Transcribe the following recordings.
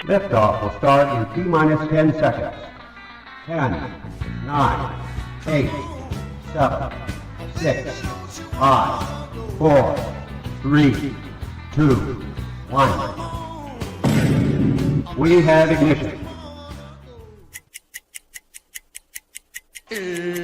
Liftoff will start in T-minus 10 seconds. 10, 9, 8, 7, 6, 5, 4, 3, 2, 1. We have ignition. It's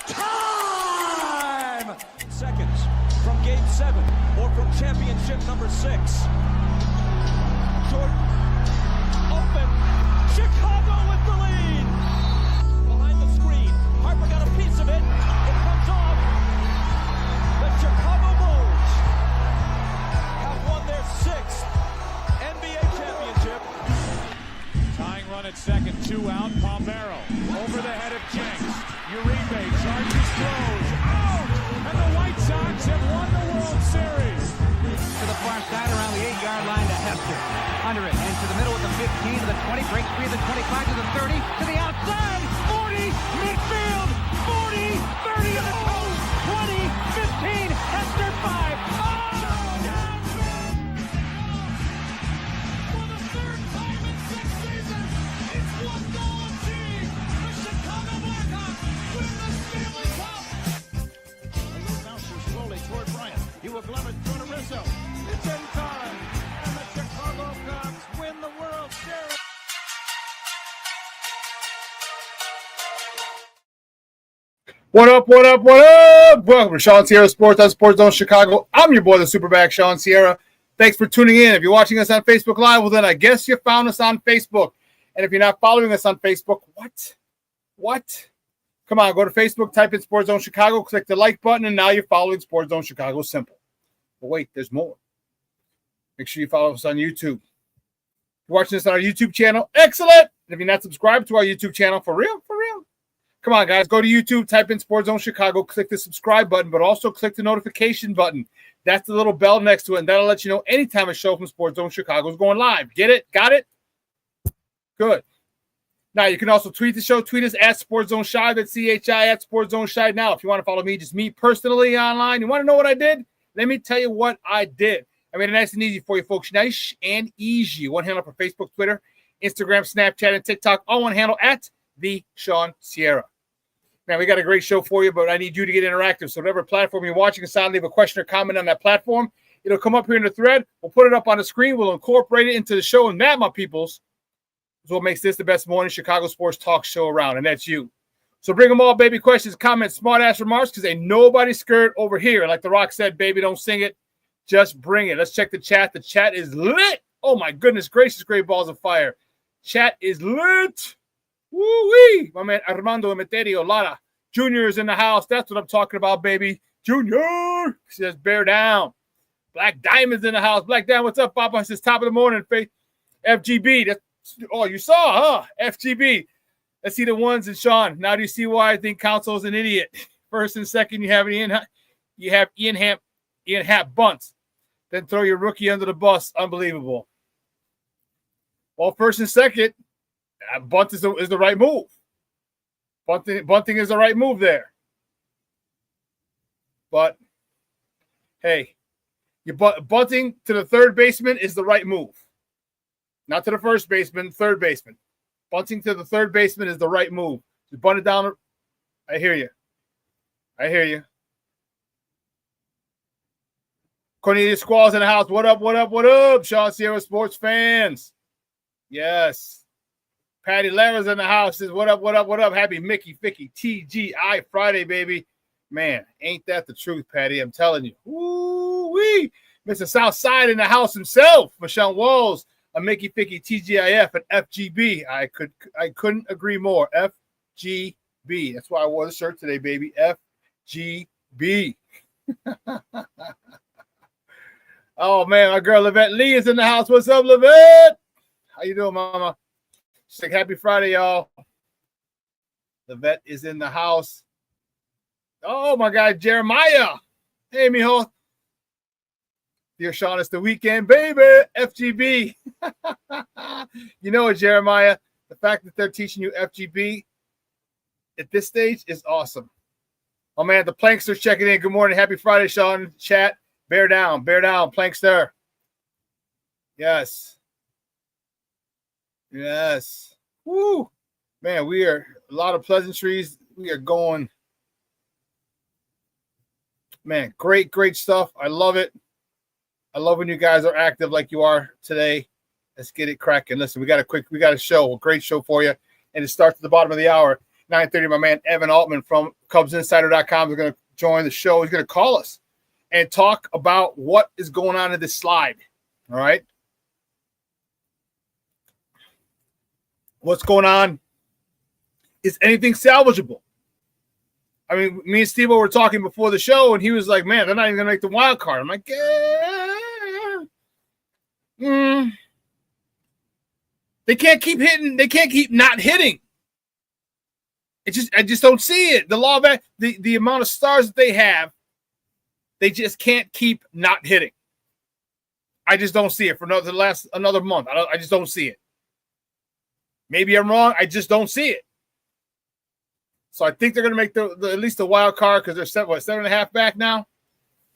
time! Seconds from game 7 or from championship number 6. Jordan, open, Chicago with the lead! Behind the screen, Harper got a piece of it, it comes off. The Chicago Bulls have won their 6th NBA championship. Tying run at second, 2 out, Pompero over the head of Jenks. Uribe charges, throws, out! And the White Sox have won the World Series. To the far side around the 8-yard line to Hester. Under it, and to the middle with the 15, to the 20, breaks free of the 25, to the 30, to the outside, 40, midfield, 40, 30 to the post, 20, 15, Hester 5. Oh! For the 3rd time in 6 seasons, it's one goal achieved. The Chicago Blackhawks win the Stanley Cup. And Luke bounces slowly toward Bryant. He will glove it through to Rizzo. It's in time. And the Chicago Cubs win the World Series. What up, what up, what up? Welcome to ShawnSierraSports on Sports Zone Chicago. I'm your boy, the SuperBack, Shawn Sierra. Thanks for tuning in. If you're watching us on Facebook Live, well, then I guess you found us on Facebook. And if you're not following us on Facebook, what? Come on, go to Facebook, type in Sports Zone Chicago, click the like button, and now you're following Sports Zone Chicago. Simple. But wait, there's more. Make sure you follow us on YouTube. If you're watching this on our YouTube channel, excellent. If you're not subscribed to our YouTube channel, for real. Come on, guys. Go to YouTube, type in Sports Zone Chicago, click the subscribe button, but also click the notification button. That's the little bell next to it, and that'll let you know anytime a show from Sports Zone Chicago is going live. Get it? Got it? Good. Now, you can also tweet the show. Tweet us at Sports Zone Shy. That's CHI at Sports Zone Shy. Now, if you want to follow me, just me personally online, you want to know what I did? Let me tell you what I did. I made it nice and easy for you folks. Nice and easy. One handle for Facebook, Twitter, Instagram, Snapchat, and TikTok. All one handle at the Shawn Sierra. Now, we got a great show for you, but I need you to get interactive. So whatever platform you're watching us on, leave a question or comment on that platform. It'll come up here in the thread. We'll put it up on the screen. We'll incorporate it into the show. And that, my peoples, is what makes this the best morning Chicago sports talk show around. And that's you. So bring them all, baby. Questions, comments, smart-ass remarks, because ain't nobody scared over here. Like The Rock said, baby, don't sing it. Just bring it. Let's check the chat. The chat is lit. Oh, my goodness gracious, great balls of fire. Chat is lit. Woo-wee. My man Armando Emeterio Lara Jr. is in the house. That's what I'm talking about, baby. Junior says, bear down. Black Diamond's in the house. Black Diamond, what's up, Papa? It says top of the morning. FGB. That's, oh, you saw, huh? FGB. Let's see the ones and Shawn. Now do you see why I think Council's an idiot? First and second, you have Ian Happ bunts. Then throw your rookie under the bus. Unbelievable. Well, first and second, bunt is the right move. Bunting is the right move there. But, hey, bunting to the third baseman is the right move. Not to the first baseman, third baseman. Bunting to the third baseman is the right move. Just bunt it down. I hear you. Cornelius Squall's in the house. What up? ShawnSierraSports fans. Yes. Patty Lara's in the house. Says, what up? Happy Mickey Ficky TGI Friday, baby. Man, ain't that the truth, Patty? I'm telling you. Woo-wee. Mr. Southside in the house himself. Michelle Walls, a Mickey Ficky TGIF at FGB. I couldn't agree more. FGB. That's why I wore the shirt today, baby. FGB. Oh, man, my girl Levette Lee is in the house. What's up, Levette? How you doing, mama? She's like, happy Friday, y'all. Levette is in the house. Oh, my God, Jeremiah. Hey, mijo. Dear Shawn, it's the weekend, baby. FGB. You know what, Jeremiah? The fact that they're teaching you FGB at this stage is awesome. Oh, man, the Plankster's checking in. Good morning. Happy Friday, Shawn. Chat. Bear down, Plankster. Yes. Yes. Woo. Man, we are a lot of pleasantries. We are going. Man, great stuff. I love it. I love when you guys are active like you are today. Let's get it cracking. Listen, we got a great show for you. And it starts at the bottom of the hour. 9:30, my man Evan Altman from CubsInsider.com is going to join the show. He's going to call us and talk about what is going on in this slide. All right? What's going on? Is anything salvageable? I mean, me and Steve were talking before the show, and he was like, man, they're not even going to make the wild card. I'm like, They can't keep hitting. They can't keep not hitting. I just don't see it. The law of the amount of stars that they have, they just can't keep not hitting. I just don't see it for another month. I just don't see it. Maybe I'm wrong. I just don't see it. So I think they're going to make at least the wild card because they're 7.5 back now.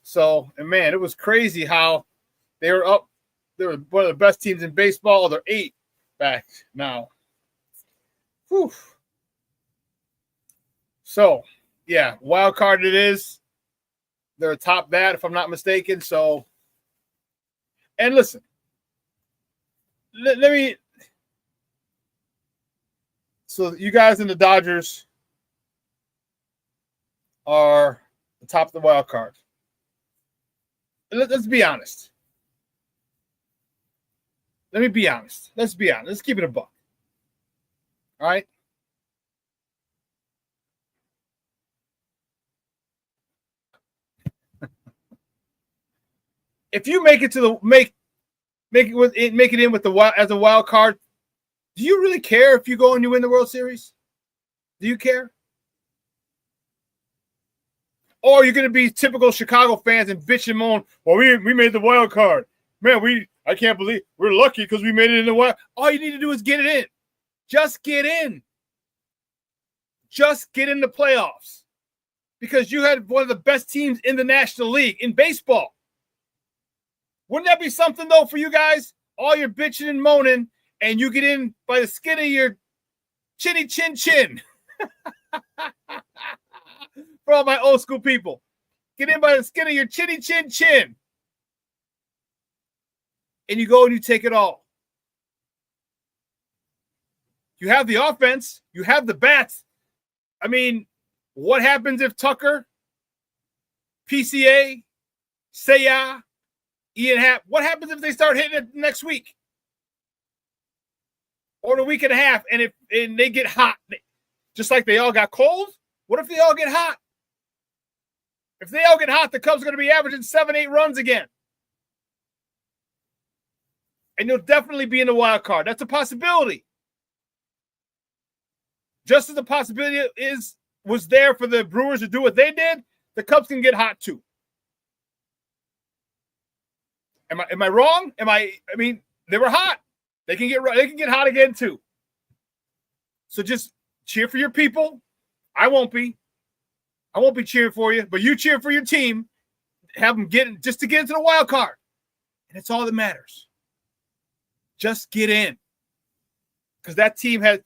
So, and man, it was crazy how they were up. They were one of the best teams in baseball. They're 8 back now. Whew. So, yeah, wild card it is. They're atop that, if I'm not mistaken. So, and listen, let me. So, you guys in the Dodgers are the top of the wild card. Let's be honest. Let me be honest. Let's be honest. Let's keep it a buck. All right? If you make it to the make it in with the wild as a wild card, do you really care if you go and you win the World Series? Do you care? Or are you going to be typical Chicago fans and bitch and moan, well, we made the wild card. Man, I can't believe we're lucky because we made it in the wild. All you need to do is get it in. Just get in. Just get in the playoffs. Because you had one of the best teams in the National League in baseball. Wouldn't that be something, though, for you guys? All your bitching and moaning, and you get in by the skin of your chinny chin chin. For all my old school people. Get in by the skin of your chinny chin chin. And you go and you take it all. You have the offense. You have the bats. I mean, what happens if Tucker, PCA, Seiya, Ian Happ, what happens if they start hitting it next week? Or in a week and a half, and they get hot? Just like they all got cold? What if they all get hot? If they all get hot, the Cubs are going to be averaging 7-8 runs again. And you'll definitely be in the wild card. That's a possibility. Just as the possibility was there for the Brewers to do what they did, the Cubs can get hot too. Am I wrong? I mean, they were hot. They can get hot again too. So just cheer for your people. I won't be cheering for you, but you cheer for your team. Have them get just to get into the wild card. And it's all that matters. Just get in. Because that team has,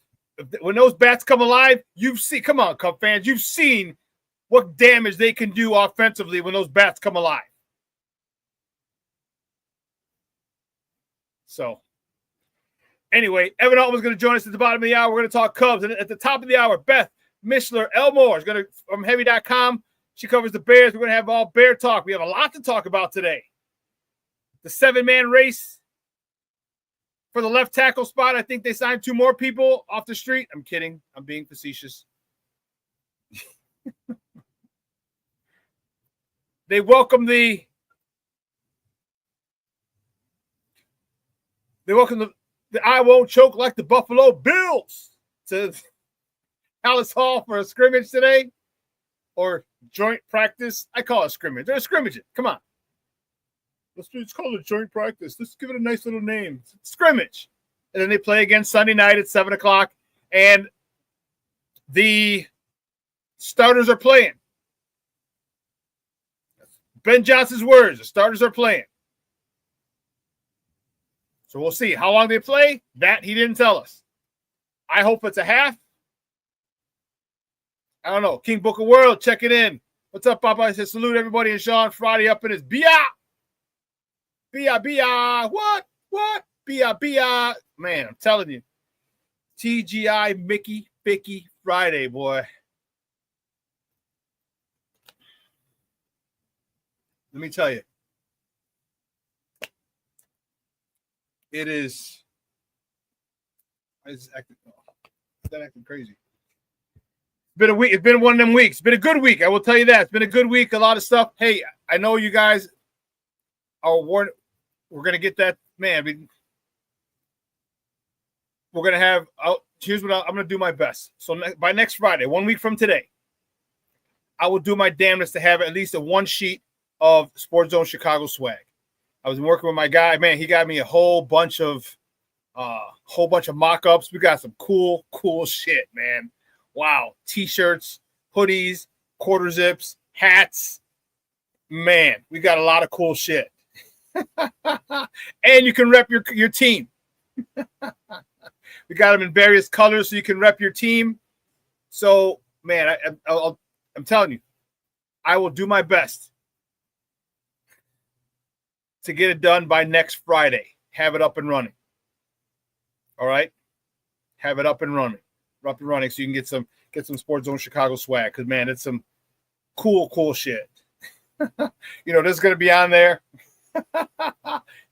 when those bats come alive, come on, Cub fans, you've seen what damage they can do offensively when those bats come alive. So, anyway, Evan Altman is going to join us at the bottom of the hour. We're going to talk Cubs. And at the top of the hour, Beth Mishler-Elmore is going to from Heavy.com. She covers the Bears. We're going to have all Bear talk. We have a lot to talk about today. The 7-man race for the left tackle spot. I think they signed 2 more people off the street. I'm kidding. I'm being facetious. They welcome the I Won't Choke Like the Buffalo Bills to Alice Hall for a scrimmage today, or joint practice. I call it scrimmage. They're scrimmaging. Come on. It's called a joint practice. Let's give it a nice little name. Scrimmage. And then they play again Sunday night at 7 o'clock. And the starters are playing. Ben Johnson's words, the starters are playing. So we'll see how long they play. That he didn't tell us. I hope it's a half. I don't know. King Booker World, check it in. What's up, Papa? I said salute everybody and Shawn Friday up in his Bia. What? Bia. Man, I'm telling you. TGI Mickey Bicky Friday, boy. Let me tell you. It is. Is that acting crazy? It's been a week. It's been one of them weeks. It's been a good week. I will tell you that. It's been a good week. A lot of stuff. Hey, I know you guys are warned. We're gonna get that, man. We're gonna have. Here's what I'm gonna do my best. So by next Friday, 1 week from today, I will do my damnedest to have at least a one sheet of Sports Zone Chicago swag. I was working with my guy, man. He got me a whole bunch of mock-ups. We got some cool shit, man. Wow. T-shirts, hoodies, quarter zips, hats. Man, we got a lot of cool shit. And you can rep your team. We got them in various colors so you can rep your team. So, man, I'm telling you, I will do my best to get it done by next Friday. Have it up and running. All right? Have it up and running. So you can get some Sports Zone Chicago swag. Because, man, it's some cool shit. You know, this is going to be on there.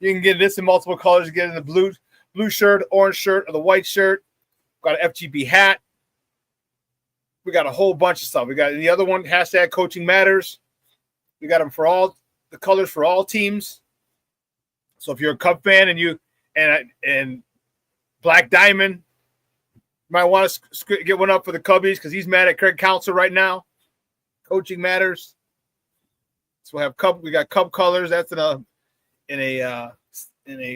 You can get this in multiple colors. You get it in the blue shirt, orange shirt, or the white shirt. Got an FGB hat. We got a whole bunch of stuff. We got the other one, hashtag Coaching Matters. We got them for all the colors for all teams. So if you're a Cub fan and Black Diamond, you might want to get one up for the Cubbies because he's mad at Craig Counsell right now. Coaching Matters. So we got Cub colors. That's in a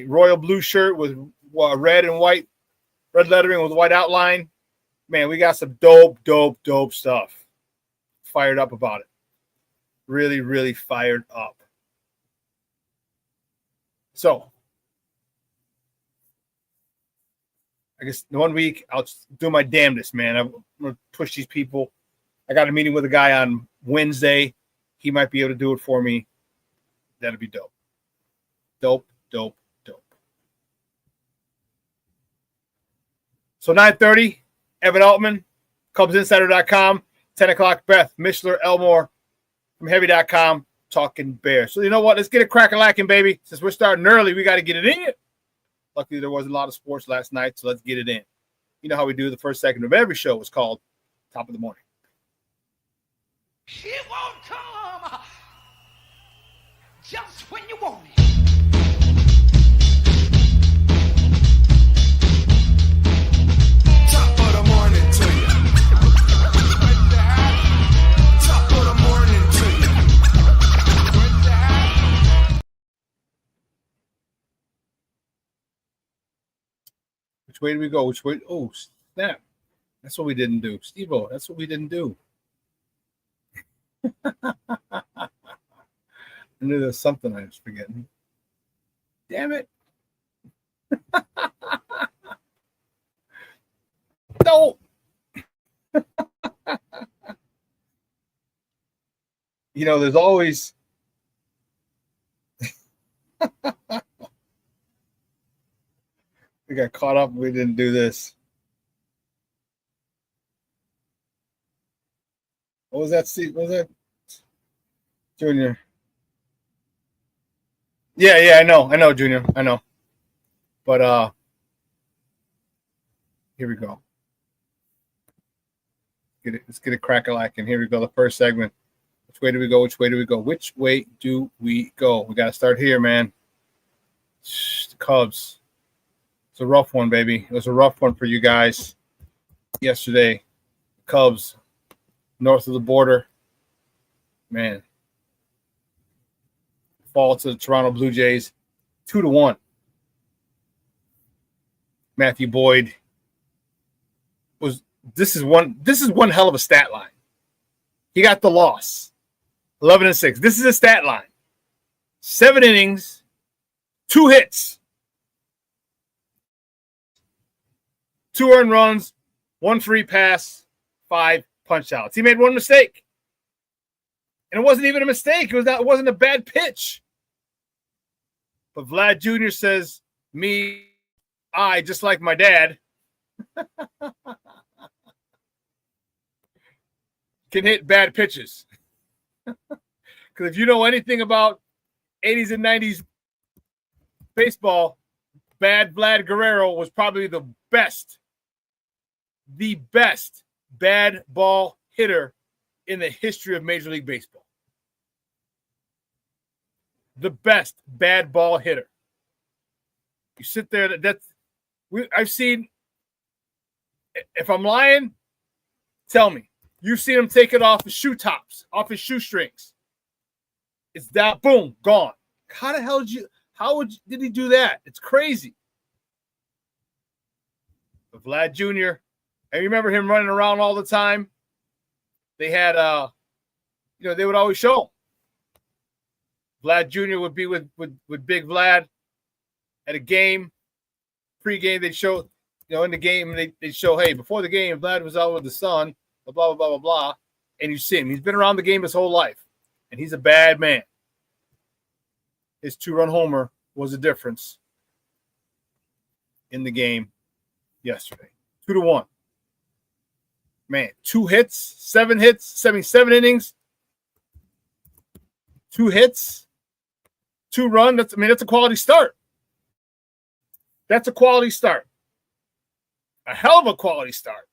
royal blue shirt with red lettering with white outline. Man, we got some dope stuff. Fired up about it. Really, really fired up. So, I guess 1 week, I'll do my damnedest, man. I'm going to push these people. I got a meeting with a guy on Wednesday. He might be able to do it for me. That'd be dope. Dope. So 9:30, Evan Altman, CubsInsider.com. 10 o'clock, Beth Mishler-Elmore from Heavy.com, talking Bears. So you know what? Let's get it crack-a-lacking, baby. Since we're starting early, we got to get it in. Luckily, there wasn't a lot of sports last night, so let's get it in. You know how we do. The first segment of every show is called Top of the Morning. It won't come just when you want it. Top of the morning to you. Top of the morning to you. Which way do we go? Which way? Oh, snap. That's what we didn't do. Steve-O, that's what we didn't do. I knew there was something I was forgetting. Damn it. No. You know, there's always we got caught up. We didn't do this. What was that, Steve? What was that? Junior. Yeah, I know, Junior. I know. But here we go. Let's get a crack-a-lackin'. Here we go. The first segment. Which way do we go? Which way do we go? Which way do we go? We got to start here, man. The Cubs. It's a rough one, baby. It was a rough one for you guys yesterday. Cubs, north of the border. Man. Fall to the Toronto Blue Jays, 2-1. Matthew Boyd this is one hell of a stat line. He got the loss. 11-6. This is a stat line. 7 innings, 2 hits, 2 earned runs, 1 free pass, 5 punch outs. He made 1 mistake. And it wasn't even a mistake. It wasn't a bad pitch. But Vlad Jr. says, I, just like my dad, can hit bad pitches. Because if you know anything about 80s and 90s baseball, bad Vlad Guerrero was probably the best bad ball hitter in the history of Major League Baseball. The best bad ball hitter. You sit there, I've seen, if I'm lying, tell me. You've seen him take it off his shoe tops, off his shoestrings. It's that, boom, gone. How the hell did he do that? It's crazy. But Vlad Jr., I remember him running around all the time. They had, they would always show him. Vlad Jr. would be with Big Vlad at a game. Pre-game, they'd show, in the game, they'd show, hey, before the game, Vlad was out with the son, blah, blah, blah, blah, blah. And you see him. He's been around the game his whole life. And he's a bad man. His 2-run homer was a difference in the game yesterday. 2-1. Man, 2 hits, 7 innings, 2 hits, 2 runs. That's a quality start. That's a quality start. A hell of a quality start.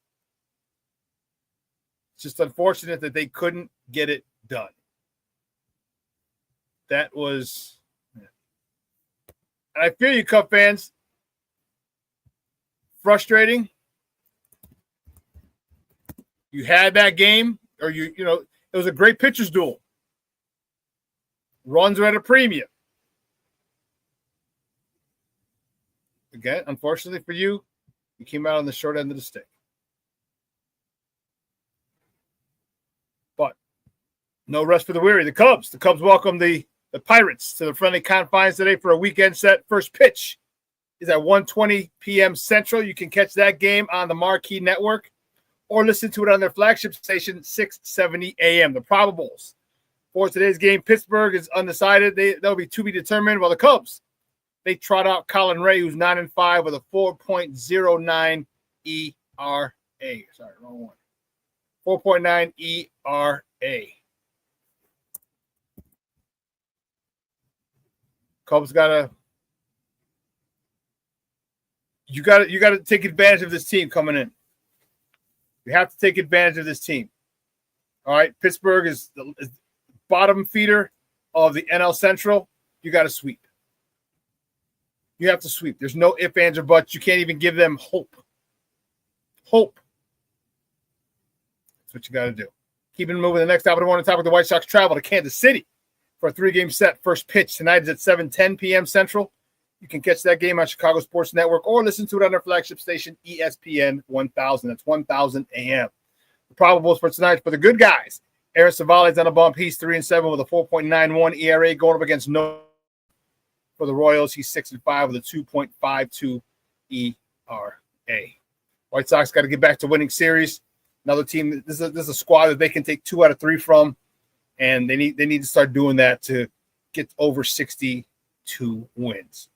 It's just unfortunate that they couldn't get it done. That was, and I feel you, Cub fans. Frustrating. You had that game, or it was a great pitcher's duel. Runs are at a premium. Again, unfortunately for you, you came out on the short end of the stick. But no rest for the weary. The Cubs welcome the Pirates to the friendly confines today for a weekend set. First pitch is at 1:20 p.m. Central. You can catch that game on the Marquee Network or listen to it on their flagship station, 670 a.m. The probables for today's game, Pittsburgh is undecided. They'll be to be determined. While the Cubs, they trot out Colin Ray, who's 9-5 with a 4.09 ERA. Sorry, wrong one. 4.9 ERA. Cubs you gotta take advantage of this team coming in. You have to take advantage of this team. All right, Pittsburgh is the bottom feeder of the NL Central. You got to sweep. You have to sweep. There's no ifs, ands, or buts. You can't even give them hope. Hope. That's what you got to do. Keeping moving. The next topic, I want to talk about the White Sox travel to Kansas City for a 3-game set. First pitch tonight is at 7:10 p.m. Central. You can catch that game on Chicago Sports Network or listen to it on their flagship station, ESPN 1000. That's 1000 a.m. The probables for tonight for the good guys. Aaron Savali's on a bump. He's 3-7 with a 4.91 ERA going up against no. For the Royals, he's 6-5 with a 2.52 ERA. White Sox got to get back to winning series. Another team. This is a squad that they can take 2 out of 3 from, and they need to start doing that to get over 62 wins,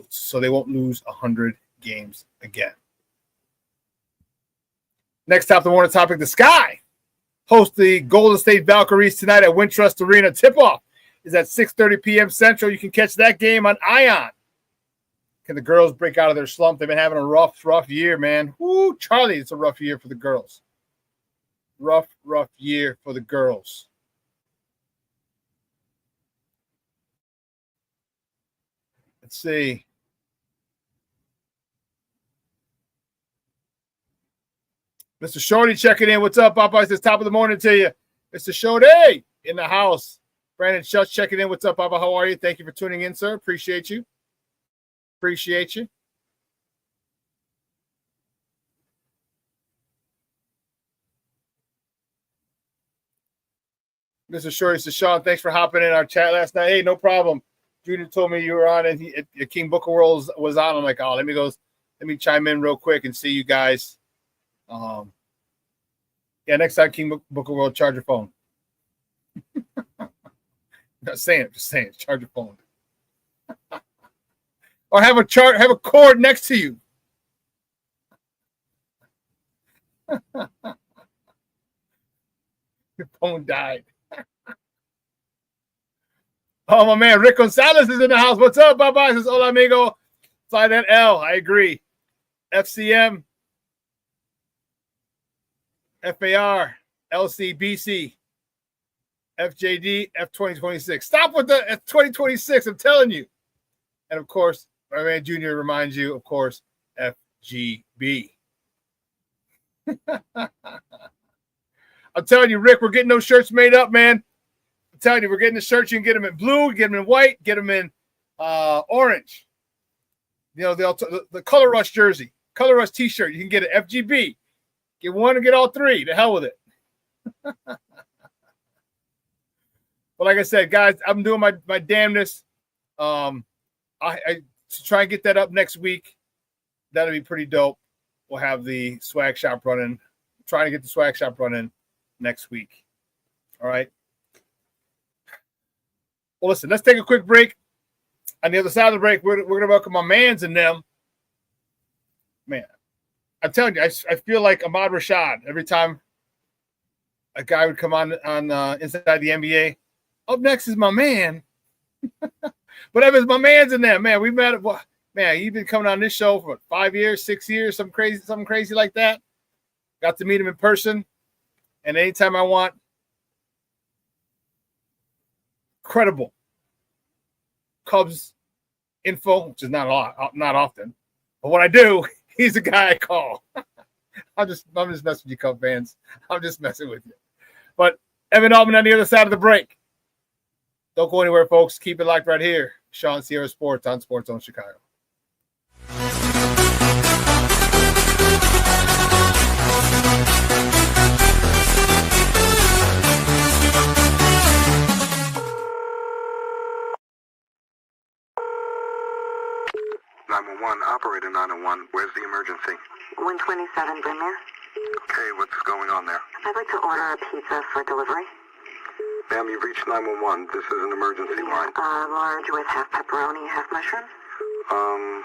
so they won't lose 100 games again. Next up, the morning topic: the Sky host the Golden State Valkyries tonight at Wintrust Arena. Tip-off is at 6:30 p.m. Central. You can catch that game on ION. Can the girls break out of their slump? They've been having a rough year, man. Woo, Charlie, it's a rough year for the girls. Rough year for the girls. Let's see. Mr. Shorty checking in. What's up, Popeyes? It's top of the morning to you. Mr. Shorty in the house. Brandon Schutz checking in. What's up, Papa? How are you? Thank you for tuning in, sir. Appreciate you. Appreciate you. Mr. Shorty says, Shawn, thanks for hopping in our chat last night. Hey, no problem. Junior told me you were on and King Booker World was on. I'm like, oh, let me chime in real quick and see you guys. Yeah, next time King Booker World, charge your phone. Just saying, charge your phone. Or have a cord next to you. Your phone died. Oh, my man, Rick Gonzalez is in the house. What's up, bye-bye? Says, hola, amigo. Fly that L. I agree. FCM, FAR, LCBC, FJD, F2026. Stop with the F2026, I'm telling you. And, of course, my man Junior reminds you, of course, FGB. I'm telling you, Rick, we're getting those shirts made up, man. I'm telling you, we're getting the shirts. You can get them in blue, get them in white, get them in orange. You know, the Color Rush jersey, Color Rush t-shirt. You can get it FGB. Get one and get all three. The hell with it. But like I said, guys, I'm doing my damnness. I to try and get that up next week. That'll be pretty dope. We'll have the swag shop running. Trying to get the swag shop running next week. All right. Well, listen, let's take a quick break. On the other side of the break, we're going to welcome my mans and them. Man, I'm telling you, I feel like Ahmad Rashad every time a guy would come on inside the NBA. Up next is my man. But if it's my mans and them, man, we met. Man, you've been coming on this show for 5 years, 6 years, something crazy like that. Got to meet him in person, and anytime I want credible Cubs info, which is not often, but when I do, he's the guy I call. I'm just messing with you, Cub fans. I'm just messing with you. But Evan Altman on the other side of the break. Don't go anywhere, folks. Keep it locked right here. Shawn Sierra Sports on Sports Zone Chicago. Operator 901, where's the emergency? 127 Brynmere. Okay, what's going on there? I'd like to order a pizza for delivery. Ma'am, you've reached 911. This is an emergency line. Large with half pepperoni, half mushroom.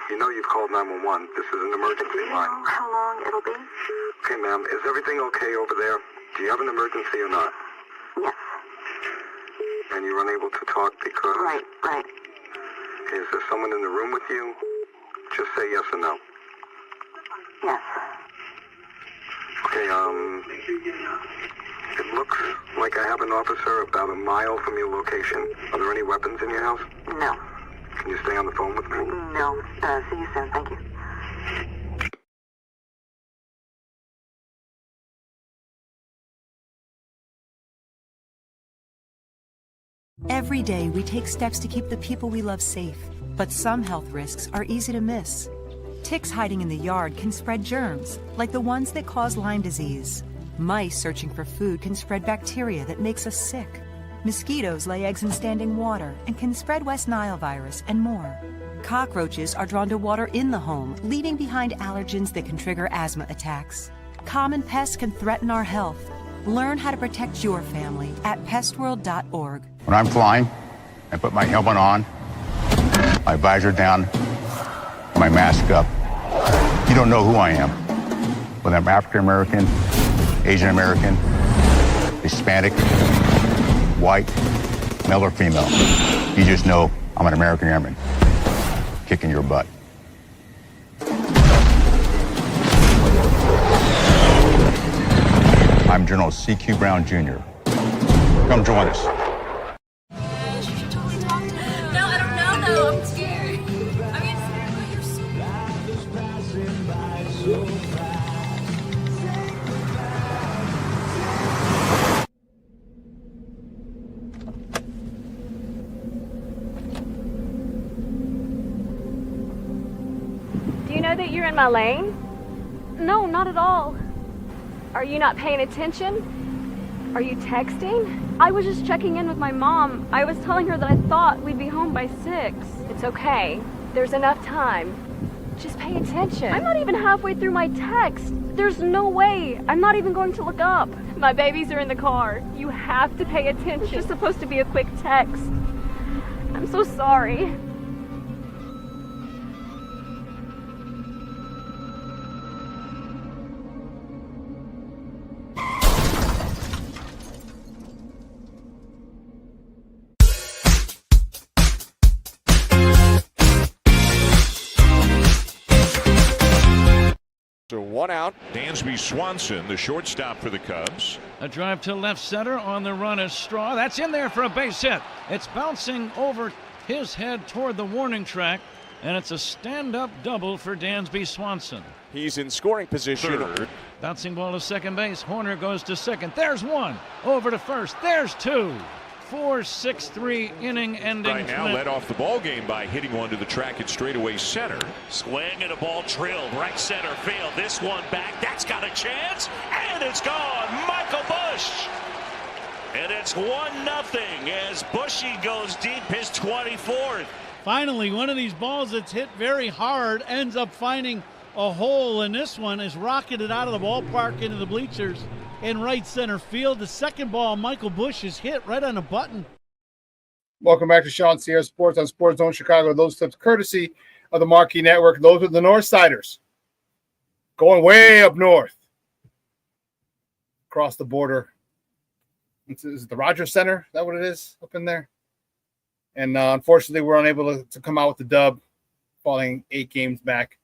You know you've called 911. This is an emergency Do you line. know how long it'll be? Okay, ma'am, is everything okay over there? Do you have an emergency or not? Yes. And you're unable to talk because... Right. Is there someone in the room with you? Just say yes or no. Yes. Okay, it looks like I have an officer about a mile from your location. Are there any weapons in your house? No. Can you stay on the phone with me? No. See you soon. Thank you. Every day, we take steps to keep the people we love safe, but some health risks are easy to miss. Ticks hiding in the yard can spread germs, like the ones that cause Lyme disease. Mice searching for food can spread bacteria that makes us sick. Mosquitoes lay eggs in standing water and can spread West Nile virus and more. Cockroaches are drawn to water in the home, leaving behind allergens that can trigger asthma attacks. Common pests can threaten our health. Learn how to protect your family at pestworld.org. When I'm flying, I put my helmet on, my visor down, my mask up. You don't know who I am. Whether I'm African American, Asian American, Hispanic, white, male or female. You just know I'm an American airman kicking your butt. I'm General C.Q. Brown Jr. Come join us. No, I don't know, though. I'm scared. I mean, you're so... Do you know that you're in my lane? No, not at all. Are you not paying attention? Are you texting? I was just checking in with my mom. I was telling her that I thought we'd be home by 6. It's okay. There's enough time. Just pay attention. I'm not even halfway through my text. There's no way. I'm not even going to look up. My babies are in the car. You have to pay attention. It's just supposed to be a quick text. I'm so sorry. So 1 out. Dansby Swanson, the shortstop for the Cubs. A drive to left center on the run is Straw. That's in there for a base hit. It's bouncing over his head toward the warning track, and it's a stand-up double for Dansby Swanson. He's in scoring position. Third. Bouncing ball to second base. Horner goes to second. There's one. Over to first. There's two. 4-6-3 inning ending. Right now led off the ball game by hitting one to the track at straightaway center. Swing and a ball drilled right center field. This one back. That's got a chance, and it's gone. Michael Busch. And it's 1-0 as Bushy goes deep, his 24th. Finally, one of these balls that's hit very hard ends up finding a hole, and this one is rocketed out of the ballpark into the bleachers in right center field. The second ball, Michael Busch is hit right on the button. Welcome back to Shawn Sierra Sports on Sports Zone Chicago. Those tips courtesy of the Marquee Network. Those are the North Siders going way up north across the border. Is it the Rogers Center? Is that what it is up in there? And unfortunately, we're unable to come out with the dub, falling 8 games back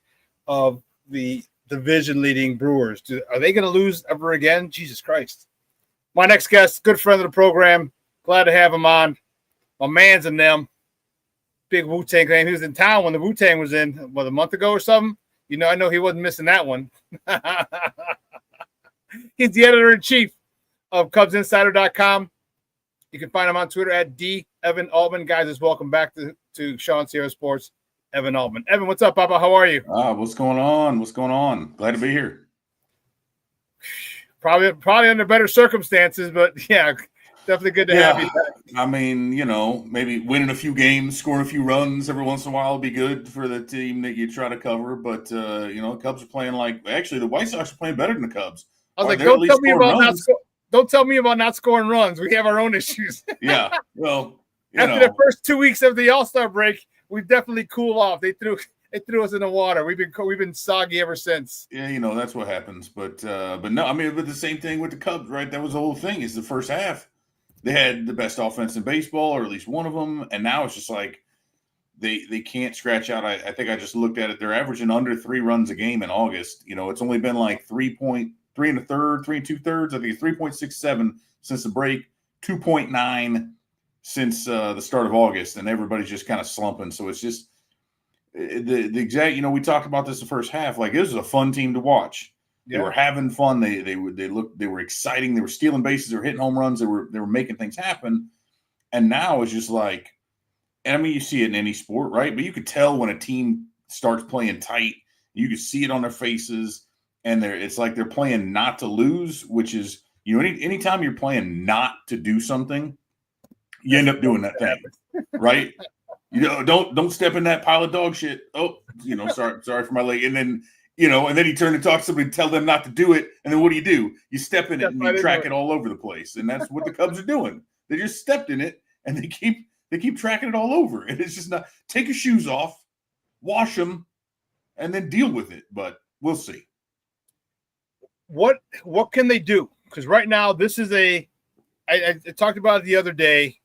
of the division-leading Brewers. Are they going to lose ever again? Jesus Christ. My next guest, good friend of the program. Glad to have him on. My man's in them. Big Wu-Tang fan. He was in town when the Wu-Tang was in, what, a month ago or something? You know, I know he wasn't missing that one. He's the editor-in-chief of CubsInsider.com. You can find him on Twitter at @DEvanAltman. Guys, welcome back to Shawn Sierra Sports. Evan Altman. Evan, what's up, Papa? How are you? What's going on? What's going on? Glad to be here. Probably under better circumstances, but yeah, definitely good to have you back. I mean, you know, maybe winning a few games, scoring a few runs every once in a while would be good for the team that you try to cover. But, you know, the Cubs are playing actually, the White Sox are playing better than the Cubs. I was like, don't tell me about not scoring runs. We have our own issues. Yeah, well, after the first 2 weeks of the All-Star break, we've definitely cooled off. They threw us in the water. We've been soggy ever since. Yeah, you know, that's what happens. But no, I mean, but the same thing with the Cubs, right? That was the whole thing. Is the first half they had the best offense in baseball, or at least one of them, and now it's just like they can't scratch out. I think I just looked at it. They're averaging under 3 runs a game in August. You know, it's only been like 3 2/3. I think it's 3.67 since the break, 2.9 since the start of August, and everybody's just kind of slumping. So it's just the exact, you know, we talked about this the first half. Like, this was a fun team to watch. Yeah. They were having fun. They were exciting. They were stealing bases. They were hitting home runs. They were making things happen. And now it's just like, and I mean, you see it in any sport, right? But you could tell when a team starts playing tight. You could see it on their faces, and it's like they're playing not to lose, which is, you know, anytime you're playing not to do something, you end up doing that thing, right? You know, don't step in that pile of dog shit. Oh, you know, sorry for my leg. And then, you know, and then you turn to talk to somebody and tell them not to do it. And then what do? You step in it and you track it all over the place. And that's what the Cubs are doing. They just stepped in it and they keep tracking it all over. And it's just not, take your shoes off, wash them, and then deal with it. But we'll see. What can they do? Because right now, this is I talked about it the other day.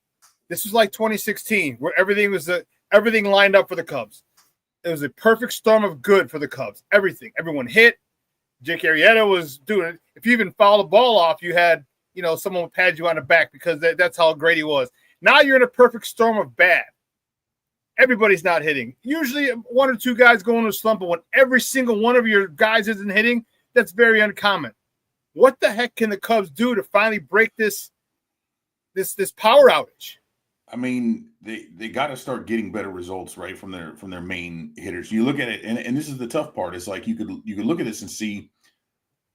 This was like 2016, where everything lined up for the Cubs. It was a perfect storm of good for the Cubs. Everyone hit. Jake Arrieta was doing it. If you even fouled the ball off, you had, you know, someone would pat you on the back because that's how great he was. Now you're in a perfect storm of bad. Everybody's not hitting. Usually 1 or 2 guys go into a slump, but when every single one of your guys isn't hitting, that's very uncommon. What the heck can the Cubs do to finally break this power outage? I mean, they got to start getting better results, right, from their main hitters. You look at it, and this is the tough part. It's like you could look at this and see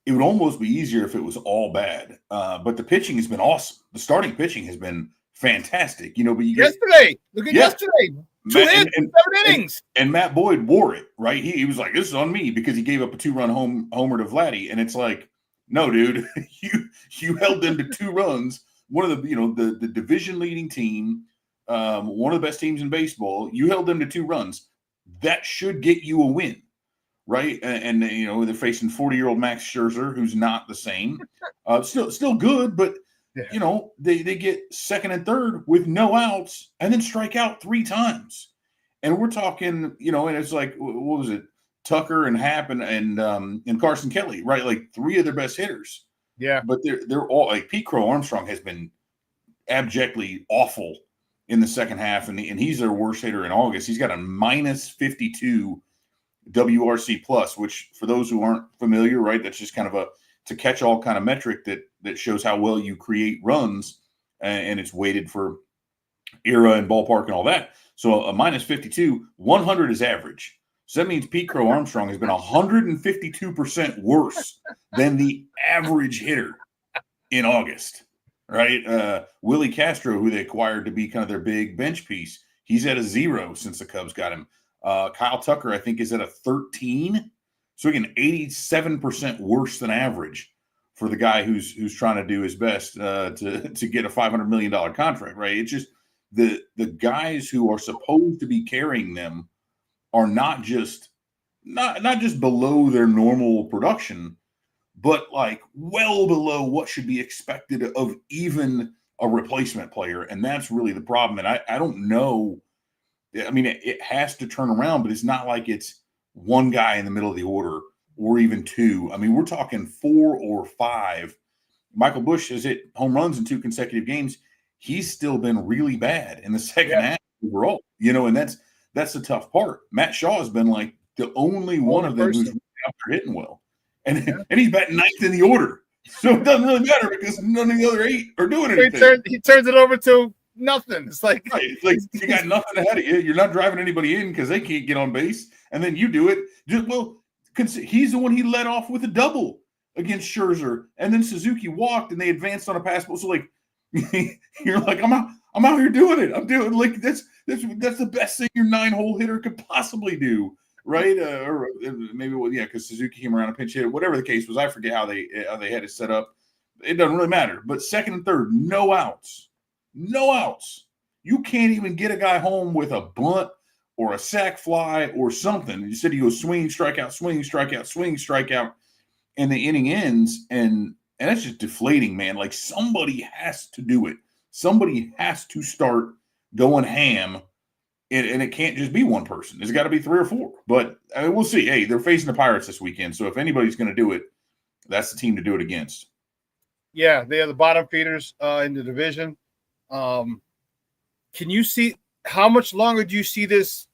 it would almost be easier if it was all bad. But the pitching has been awesome. The starting pitching has been fantastic. But yesterday, look at yesterday. 2 hits, 7 innings. And Matt Boyd wore it, right? He was like, this is on me because he gave up a 2-run homer to Vladdy. And it's like, no, dude, you held them to 2 runs. One of the division leading team, one of the best teams in baseball. You held them to 2 runs. That should get you a win, right? And they're facing 40-year-old Max Scherzer, who's not the same. Still good, but they get second and third with no outs and then strike out 3 times. And we're talking, and it's like, what was it? Tucker and Happ and Carson Kelly, right? Like 3 of their best hitters. Yeah. But they're all like Pete Crow Armstrong has been abjectly awful in the second half, and he's their worst hitter in August. He's got a -52 WRC plus, which for those who aren't familiar, right, that's just kind of it's a catch-all kind of metric that shows how well you create runs, and it's weighted for era and ballpark and all that. So a -52, 100 is average. So that means Pete Crow Armstrong has been 152% worse than the average hitter in August, right? Willie Castro, who they acquired to be kind of their big bench piece, he's at a 0 since the Cubs got him. Kyle Tucker, I think, is at a 13. So again, 87% worse than average for the guy who's trying to do his best to get a $500 million contract, right? It's just the guys who are supposed to be carrying them are not just below their normal production, but like well below what should be expected of even a replacement player. And that's really the problem. And I don't know. I mean, it has to turn around, but it's not like it's one guy in the middle of the order or even 2. I mean, we're talking 4 or 5. Michael Busch has hit home runs in 2 consecutive games. He's still been really bad in the second half overall, and that's the tough part. Matt Shaw has been like the only one of them who's out there hitting well. And he's batting 9th in the order. So it doesn't really matter because none of the other 8 are doing anything. He turns it over to nothing. It's like, right. It's like you got nothing ahead of you. You're not driving anybody in because they can't get on base. And then you do it. He's the one he led off with a double against Scherzer. And then Suzuki walked and they advanced on a pass. So like you're like, I'm out here doing it. I'm doing like that's the best thing your 9-hole hitter could possibly do, right? Or maybe because Suzuki came around and pinch hit. Whatever the case was, I forget how they had it set up. It doesn't really matter. But second and third, no outs. You can't even get a guy home with a bunt or a sac fly or something. You said he goes swing, strikeout, swing, strikeout, swing, strikeout, and the inning ends, and that's just deflating, man. Like somebody has to do it. Somebody has to start going ham, and it can't just be one person. There's got to be 3 or 4. But we'll see. Hey, they're facing the Pirates this weekend, so if anybody's going to do it, that's the team to do it against. Yeah, they are the bottom feeders in the division. Can you see how much longer do you see this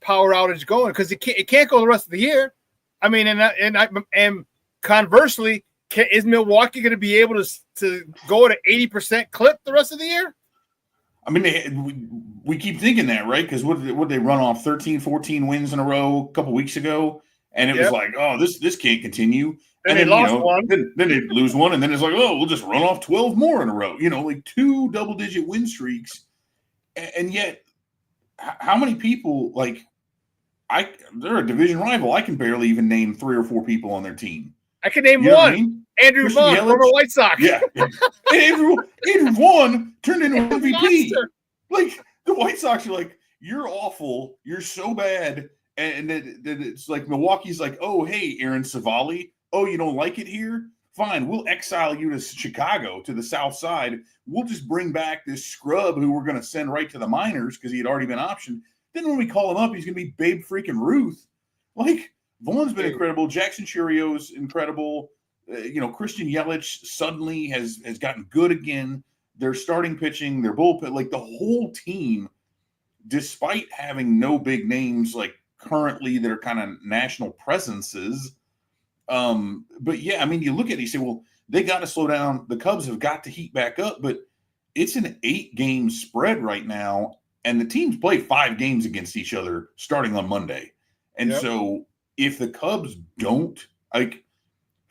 power outage going? Because it can't go the rest of the year. I mean, and conversely, is Milwaukee going to be able to go at an 80% clip the rest of the year? I mean, we keep thinking that, right? Because what they run off 13, 14 wins in a row a couple weeks ago, and it was like, oh, this can't continue. And then they lost one. Then they lose one, and then it's like, oh, we'll just run off 12 more in a row. Like 2 double-digit win streaks, and yet, how many people they're a division rival? I can barely even name 3 or 4 people on their team. I can name one. I mean? Andrew Vaughn from the White Sox. Yeah. Andrew Vaughn turned into an MVP. Like the White Sox are like, you're awful. You're so bad. And then it's like Milwaukee's like, oh, hey, Aaron Savali. Oh, you don't like it here? Fine. We'll exile you to Chicago, to the South Side. We'll just bring back this scrub who we're going to send right to the minors because he had already been optioned. Then when we call him up, he's going to be Babe freaking Ruth. Like, Vaughn's been incredible. Jackson Churio's incredible. Christian Yelich suddenly has gotten good again. Their starting pitching, their bullpen, like the whole team, despite having no big names like currently that are kind of national presences. But yeah, I mean, you look at it, you say, well, they got to slow down. The Cubs have got to heat back up, but it's an 8-game spread right now, and the teams play 5 games against each other starting on Monday. And so if the Cubs don't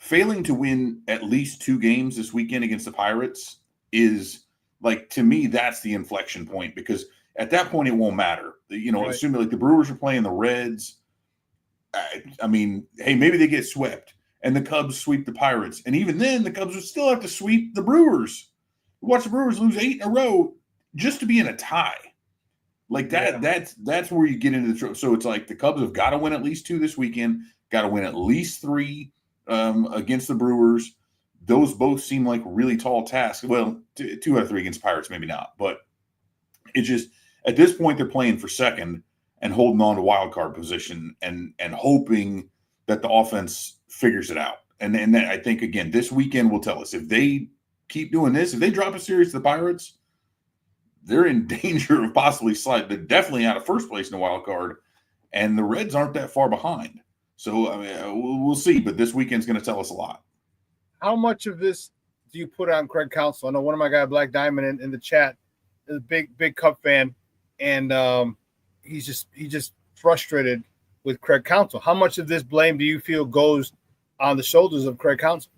failing to win at least 2 games this weekend against the Pirates is, like, to me, that's the inflection point, because at that point it won't matter. Right. Assuming like the Brewers are playing the Reds, I mean, hey, maybe they get swept and the Cubs sweep the Pirates, and even then the Cubs would still have to sweep the Brewers. Watch the Brewers lose 8 in a row just to be in a tie. Like that, that's where you get into the trouble. So it's like the Cubs have got to win at least 2 this weekend, got to win at least 3 against the Brewers. Those both seem like really tall tasks. Well, 2 out of 3 against Pirates, maybe not. But it's just, at this point, they're playing for second and holding on to wild card position and hoping that the offense figures it out. And then I think, again, this weekend will tell us. If they keep doing this, if they drop a series to the Pirates, they're in danger of possibly sliding. They're definitely out of first place in the wild card, and the Reds aren't that far behind. So, I mean, we'll see. But this weekend's going to tell us a lot. How much of this do you put on Craig Counsell? I know one of my guys, Black Diamond, in the chat is a big Cub fan, and he's just frustrated with Craig Counsell. How much of this blame do you feel goes on the shoulders of Craig Counsell?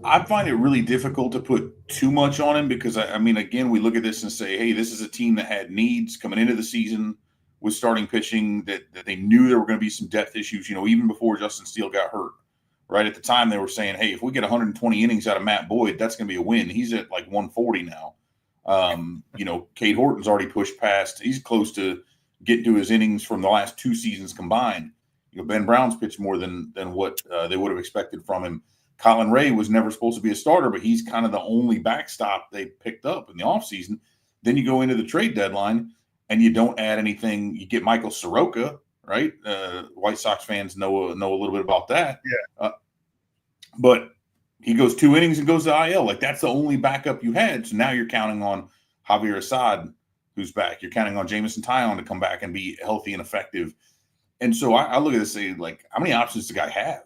I find it really difficult to put too much on him because, I mean, again, we look at this and say, hey, this is a team that had needs coming into the season with starting pitching, that they knew there were going to be some depth issues, even before Justin Steele got hurt. Right at the time, they were saying, hey, if we get 120 innings out of Matt Boyd, that's going to be a win. He's at like 140 now. Cade Horton's already pushed past. He's close to getting to his innings from the last 2 seasons combined. Ben Brown's pitched more than what they would have expected from him. Colin Ray was never supposed to be a starter, but he's kind of the only backstop they picked up in the offseason. Then you go into the trade deadline and you don't add anything. You get Michael Soroka, right? White Sox fans know a little bit about that. Yeah. But he goes 2 innings and goes to IL. Like, that's the only backup you had. So now you're counting on Javier Assad, who's back. You're counting on Jamison Tyone to come back and be healthy and effective. And so I look at this and say, like, how many options does the guy have?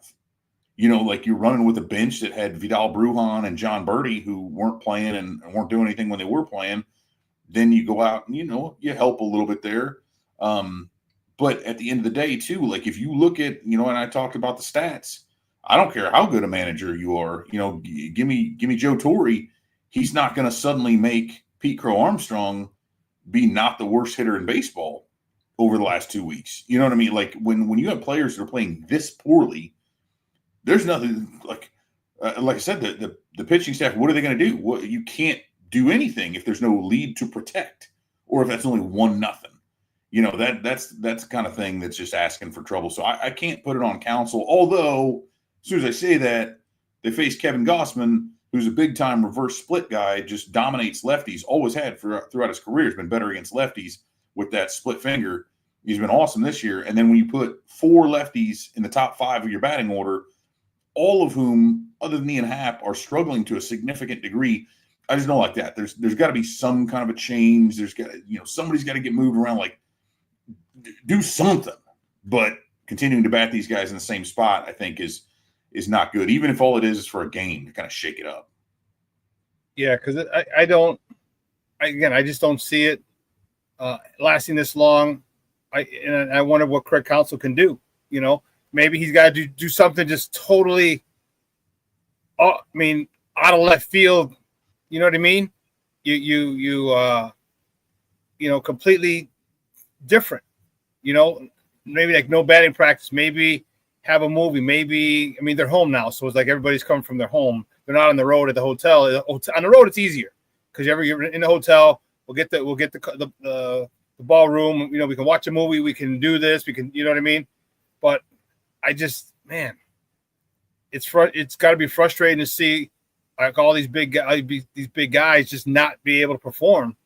Like, you're running with a bench that had Vidal Brujan and John Birdie, who weren't playing and weren't doing anything when they were playing. Then you go out and, you help a little bit there. But at the end of the day, too, like, if you look at, and I talked about the stats, I don't care how good a manager you are. Give me Joe Torre. He's not going to suddenly make Pete Crow Armstrong be not the worst hitter in baseball over the last 2 weeks. You know what I mean? Like, when you have players that are playing this poorly, there's nothing like I said, the pitching staff, what are they going to do? You can't do anything if there's no lead to protect, or if that's only 1-0. That's the kind of thing that's just asking for trouble. So I can't put it on Counsell. Although, as soon as I say that, they face Kevin Gossman, who's a big-time reverse split guy, just dominates lefties, always had throughout his career. He's been better against lefties with that split finger. He's been awesome this year. And then when you put 4 lefties in the top 5 of your batting order, all of whom, other than Ian Happ, are struggling to a significant degree, I just don't like that. There's got to be some kind of a change. There's got somebody's got to get moved around, like do something. But continuing to bat these guys in the same spot, I think is not good, even if all it is for a game to kind of shake it up. Yeah, because I just don't see it lasting this long. I wonder what Craig Counsell can do. Maybe he's got to do something just totally, out of left field. You know what I mean? Completely different. Maybe like no batting practice. Maybe have a movie. Maybe they're home now, so it's like everybody's coming from their home. They're not on the road at the hotel. On the road, it's easier because you're in the hotel. We'll get the ballroom. We can watch a movie. We can do this. We can. You know what I mean? But I just, it's got to be frustrating to see like all these big guys just not be able to perform.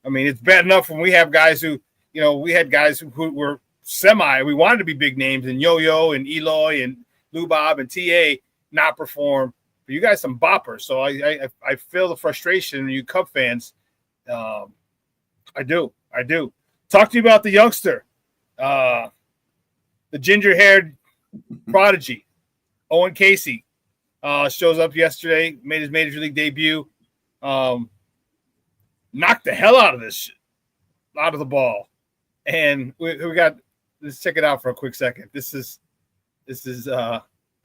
It's bad enough when we have guys who, we had guys who were we wanted to be big names, and Yo-Yo and Eloy and Lou Bob and TA not perform. But you guys some boppers. So I feel the frustration, you Cub fans. I do. Talk to you about the youngster, the ginger-haired prodigy, Owen Casey, shows up yesterday, made his major league debut, knocked the hell out of the ball, and we got. Let's check it out for a quick second. This is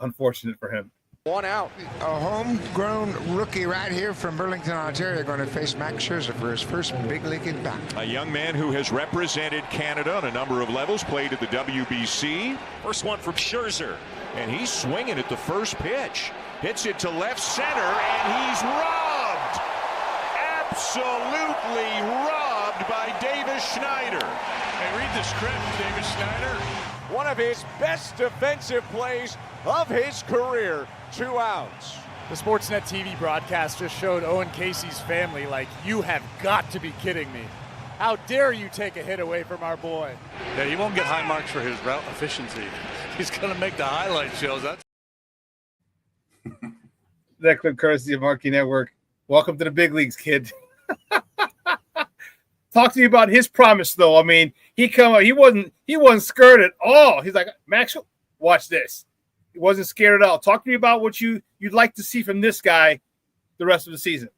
unfortunate for him. One out. A homegrown rookie right here from Burlington, Ontario, going to face Max Scherzer for his first big league at bat. A young man who has represented Canada on a number of levels, played at the WBC. First one from Scherzer. And he's swinging at the first pitch. Hits it to left center, and he's robbed. Absolutely robbed by Davis Schneider. Hey, read the script, Davis Schneider. One of his best defensive plays of his career. 2 outs. The Sportsnet TV broadcast just showed Owen Casey's family like, you have got to be kidding me. How dare you take a hit away from our boy? Yeah, he won't get high marks for his route efficiency. He's going to make the highlight shows. That's That clip courtesy of Marquee Network. Welcome to the big leagues, kid. Talk to me about his promise, though. I mean, he wasn't scared at all. He's like, Max, watch this. He wasn't scared at all. Talk to me about what you'd like to see from this guy the rest of the season.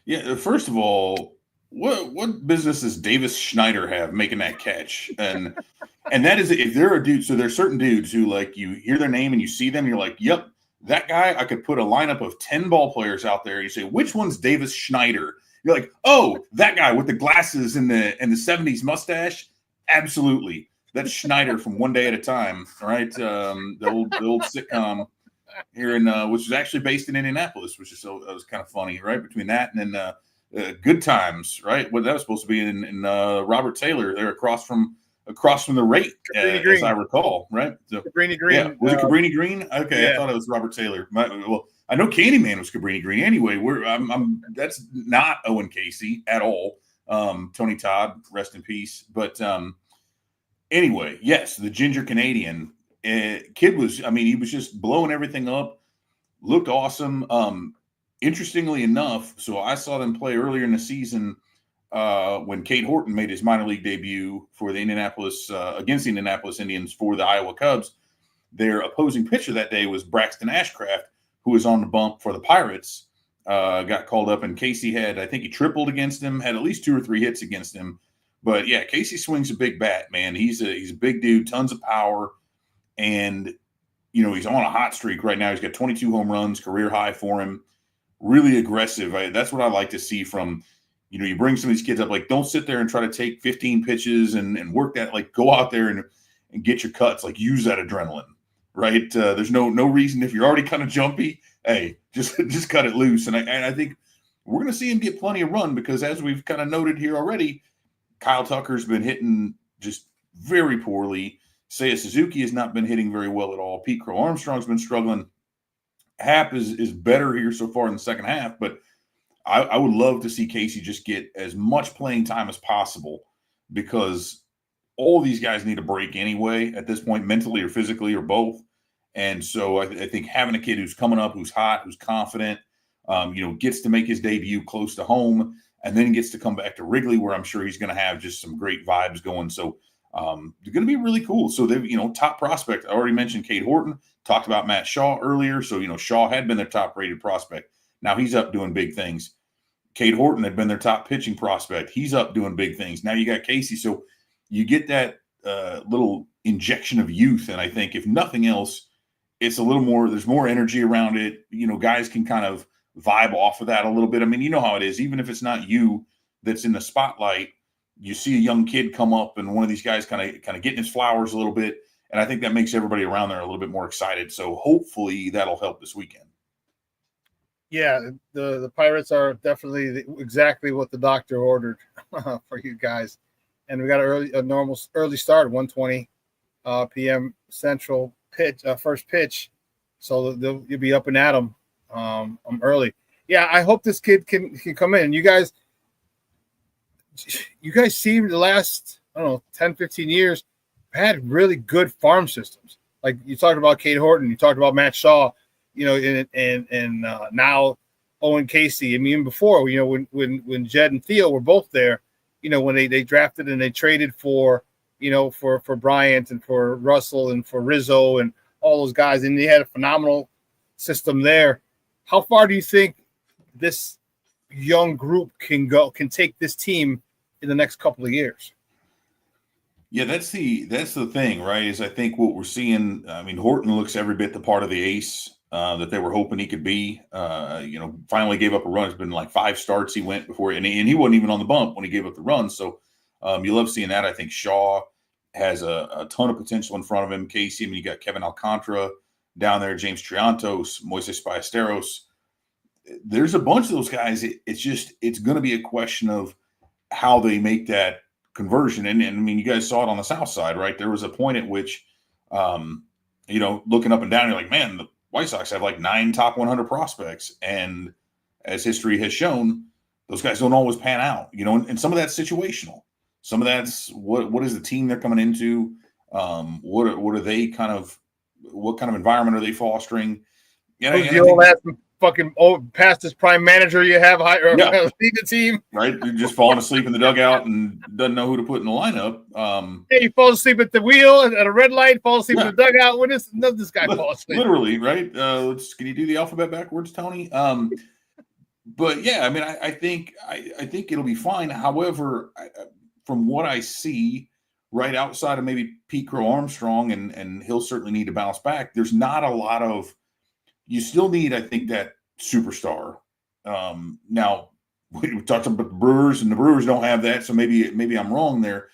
Yeah, first of all, what business does Davis Schneider have making that catch? And that is, if there are dudes, so there's certain dudes who, like, you hear their name and you see them, and you're like, yep, that guy, I could put a lineup of 10 ball players out there. You say, which one's Davis Schneider? You're like, oh, that guy with the glasses and the 70s mustache? Absolutely. That's Schneider from One Day at a Time, all right? The old sitcom here in which is actually based in Indianapolis, which is that was kind of funny, right? Between that and then Good Times, right? Well, that was supposed to be in Robert Taylor. They're across from the rate, as I recall, right? So, Cabrini Green. Yeah. Was it Cabrini Green? Okay, yeah. I thought it was Robert Taylor. Well, I know Candyman was Cabrini Green. Anyway, that's not Owen Casey at all. Tony Todd, rest in peace. But anyway, yes, the ginger Canadian kid was. I mean, he was just blowing everything up. Looked awesome. Interestingly enough, so I saw them play earlier in the season when Cade Horton made his minor league debut for the against the Indianapolis Indians for the Iowa Cubs. Their opposing pitcher that day was Braxton Ashcraft, who was on the bump for the Pirates. Got called up, and Casey I think he tripled against him, had at least 2 or 3 hits against him. But yeah, Casey swings a big bat, man. He's a big dude, tons of power, and he's on a hot streak right now. He's got 22 home runs, career high for him. Really aggressive. That's what I like to see from, you bring some of these kids up. Like, don't sit there and try to take 15 pitches and work that. Like, go out there and get your cuts. Like, use that adrenaline, right? There's no reason, if you're already kind of jumpy, hey, just cut it loose. And I think we're going to see him get plenty of run because, as we've kind of noted here already, Kyle Tucker's been hitting just very poorly. Seiya Suzuki has not been hitting very well at all. Pete Crow Armstrong's been struggling. Happ is better here so far in the second half, but I would love to see Casey just get as much playing time as possible because all these guys need a break anyway at this point, mentally or physically or both. And so I think having a kid who's coming up, who's hot, who's confident, gets to make his debut close to home and then gets to come back to Wrigley where I'm sure he's going to have just some great vibes going. So they're going to be really cool. So they've, top prospect. I already mentioned Cade Horton, talked about Matt Shaw earlier. So, Shaw had been their top rated prospect. Now he's up doing big things. Cade Horton had been their top pitching prospect. He's up doing big things. Now you got Casey. So you get that little injection of youth. And I think if nothing else, it's a little more, there's more energy around it. Guys can kind of vibe off of that a little bit. I mean, you know how it is. Even if it's not you that's in the spotlight, you see a young kid come up and one of these guys kind of getting his flowers a little bit. And I think that makes everybody around there a little bit more excited. So hopefully that'll help this weekend. Yeah, the Pirates are definitely exactly what the doctor ordered for you guys. And we got a normal early start, 1:20 p.m. Central first pitch. So you'll be up and at them early. Yeah, I hope this kid can come in. You guys seem the last, 10, 15 years had really good farm systems. Like you talked about Cade Horton, you talked about Matt Shaw, and now Owen Casey. I mean, even before, when Jed and Theo were both there, when they drafted and they traded for Bryant and for Russell and for Rizzo and all those guys, and they had a phenomenal system there. How far do you think this young group can take this team in the next couple of years? Yeah, that's the thing, right? Is I think what we're seeing. I mean, Horton looks every bit the part of the ace that they were hoping he could be. Finally gave up a run. It's been like 5 starts he went before, and he wasn't even on the bump when he gave up the run. So you love seeing that. I think Shaw has a ton of potential in front of him. Casey, I mean, you got Kevin Alcantara down there, James Triantos, Moises Ballesteros. There's a bunch of those guys. It's going to be a question of how they make that conversion. And I mean, you guys saw it on the South Side, right? There was a point at which, looking up and down, you're like, man, the White Sox have like 9 top 100 prospects. And as history has shown, those guys don't always pan out, and some of that's situational. Some of that's what is the team they're coming into? What are they what kind of environment are they fostering? Who's the old ass fucking past his prime manager you have lead the team? Right. You're just falling asleep in the dugout and doesn't know who to put in the lineup. He falls asleep at the wheel at a red light, falls asleep in the dugout. When does this guy fall asleep? Literally, right? Can you do the alphabet backwards, Tony? But yeah, I mean, I think it'll be fine. However, from what I see, right outside of maybe Pete Crow Armstrong, and he'll certainly need to bounce back, there's not a lot of – you still need, I think, that superstar. Now, we talked about the Brewers, and the Brewers don't have that, so maybe I'm wrong there.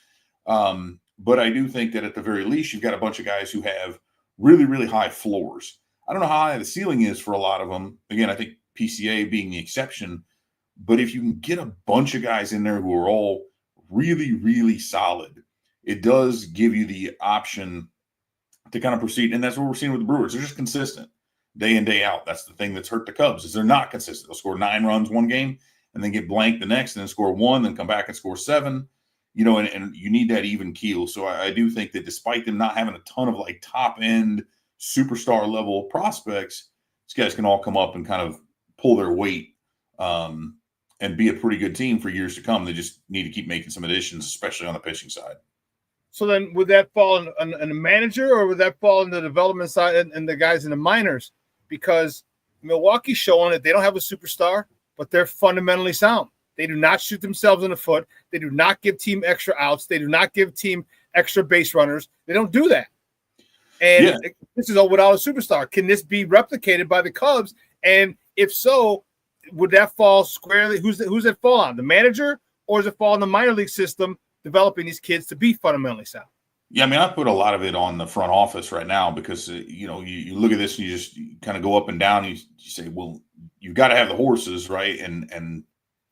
But I do think that at the very least, you've got a bunch of guys who have really, really high floors. I don't know how high the ceiling is for a lot of them. Again, I think PCA being the exception. But if you can get a bunch of guys in there who are all really, really solid, it does give you the option to kind of proceed. And that's what we're seeing with the Brewers. They're just consistent day in, day out. That's the thing that's hurt the Cubs, is they're not consistent. They'll score 9 runs one game and then get blanked the next, and then score 1, then come back and score 7, and you need that even keel. So I do think that despite them not having a ton of like top end superstar level prospects, these guys can all come up and kind of pull their weight and be a pretty good team for years to come. They just need to keep making some additions, especially on the pitching side. So then would that fall on the manager, or would that fall on the development side and the guys in the minors? Because Milwaukee's showing that they don't have a superstar, but they're fundamentally sound. They do not shoot themselves in the foot. They do not give team extra outs. They do not give team extra base runners. They don't do that. And this is all without a superstar. Can this be replicated by the Cubs? And if so, would that fall squarely? Who's that fall on? The manager, or does it fall on the minor league system developing these kids to be fundamentally sound? Yeah, I mean, I put a lot of it on the front office right now because, you look at this and you kind of go up and down. And you say, well, you've got to have the horses, right? And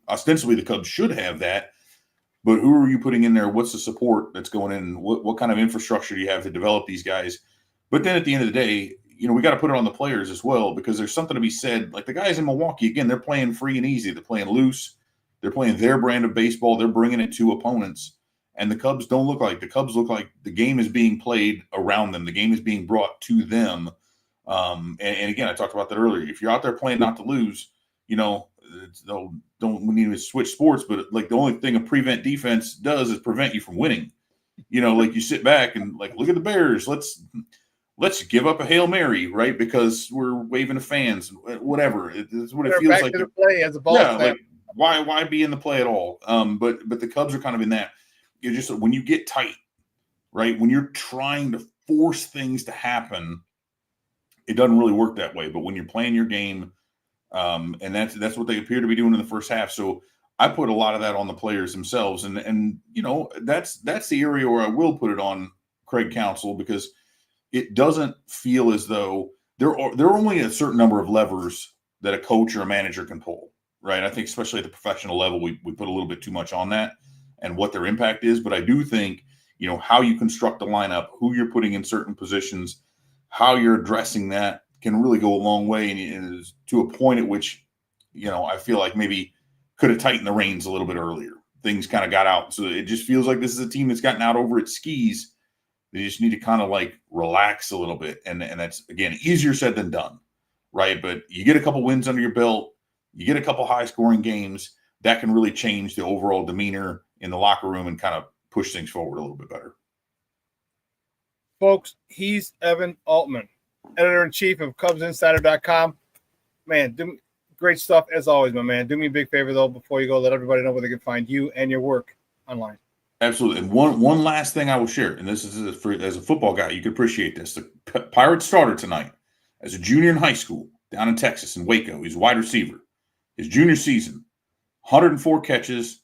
ostensibly the Cubs should have that. But who are you putting in there? What's the support that's going in? What kind of infrastructure do you have to develop these guys? But then at the end of the day, we got to put it on the players as well, because there's something to be said. Like the guys in Milwaukee, again, they're playing free and easy. They're playing loose. They're playing their brand of baseball. They're bringing it to opponents. And the Cubs don't look like – the Cubs look like the game is being played around them. The game is being brought to them. And again, I talked about that earlier. If you're out there playing not to lose, we need to switch sports, but like the only thing a prevent defense does is prevent you from winning. Like you sit back and like, look at the Bears. Let's give up a Hail Mary, right? Because we're waving to fans, whatever. It's what it feels back like. To the play as a ball like, why be in the play at all? But the Cubs are kind of in that. You're just, when you get tight, right? When you're trying to force things to happen, it doesn't really work that way. But when you're playing your game, and that's what they appear to be doing in the first half. So I put a lot of that on the players themselves, and that's the area where I will put it on Craig Counsell, because it doesn't feel as though there are only a certain number of levers that a coach or a manager can pull, right? I think especially at the professional level, we put a little bit too much on that and what their impact is. But I do think, how you construct the lineup, who you're putting in certain positions, how you're addressing that can really go a long way. And it is to a point at which, I feel like maybe could have tightened the reins a little bit earlier. Things kind of got out. So it just feels like this is a team that's gotten out over its skis. They just need to kind of like relax a little bit. And that's, again, easier said than done, right? But you get a couple wins under your belt, you get a couple high-scoring games, that can really change the overall demeanor in the locker room and kind of push things forward a little bit better. Folks, he's Evan Altman, editor-in-chief of CubsInsider.com. Man, great stuff as always, my man. Do me a big favor, though, before you go, let everybody know where they can find you and your work online. Absolutely. And one last thing I will share, and this is as a football guy, you can appreciate this. The Pirates starter tonight as a junior in high school down in Texas, in Waco. He's a wide receiver. His junior season, 104 catches,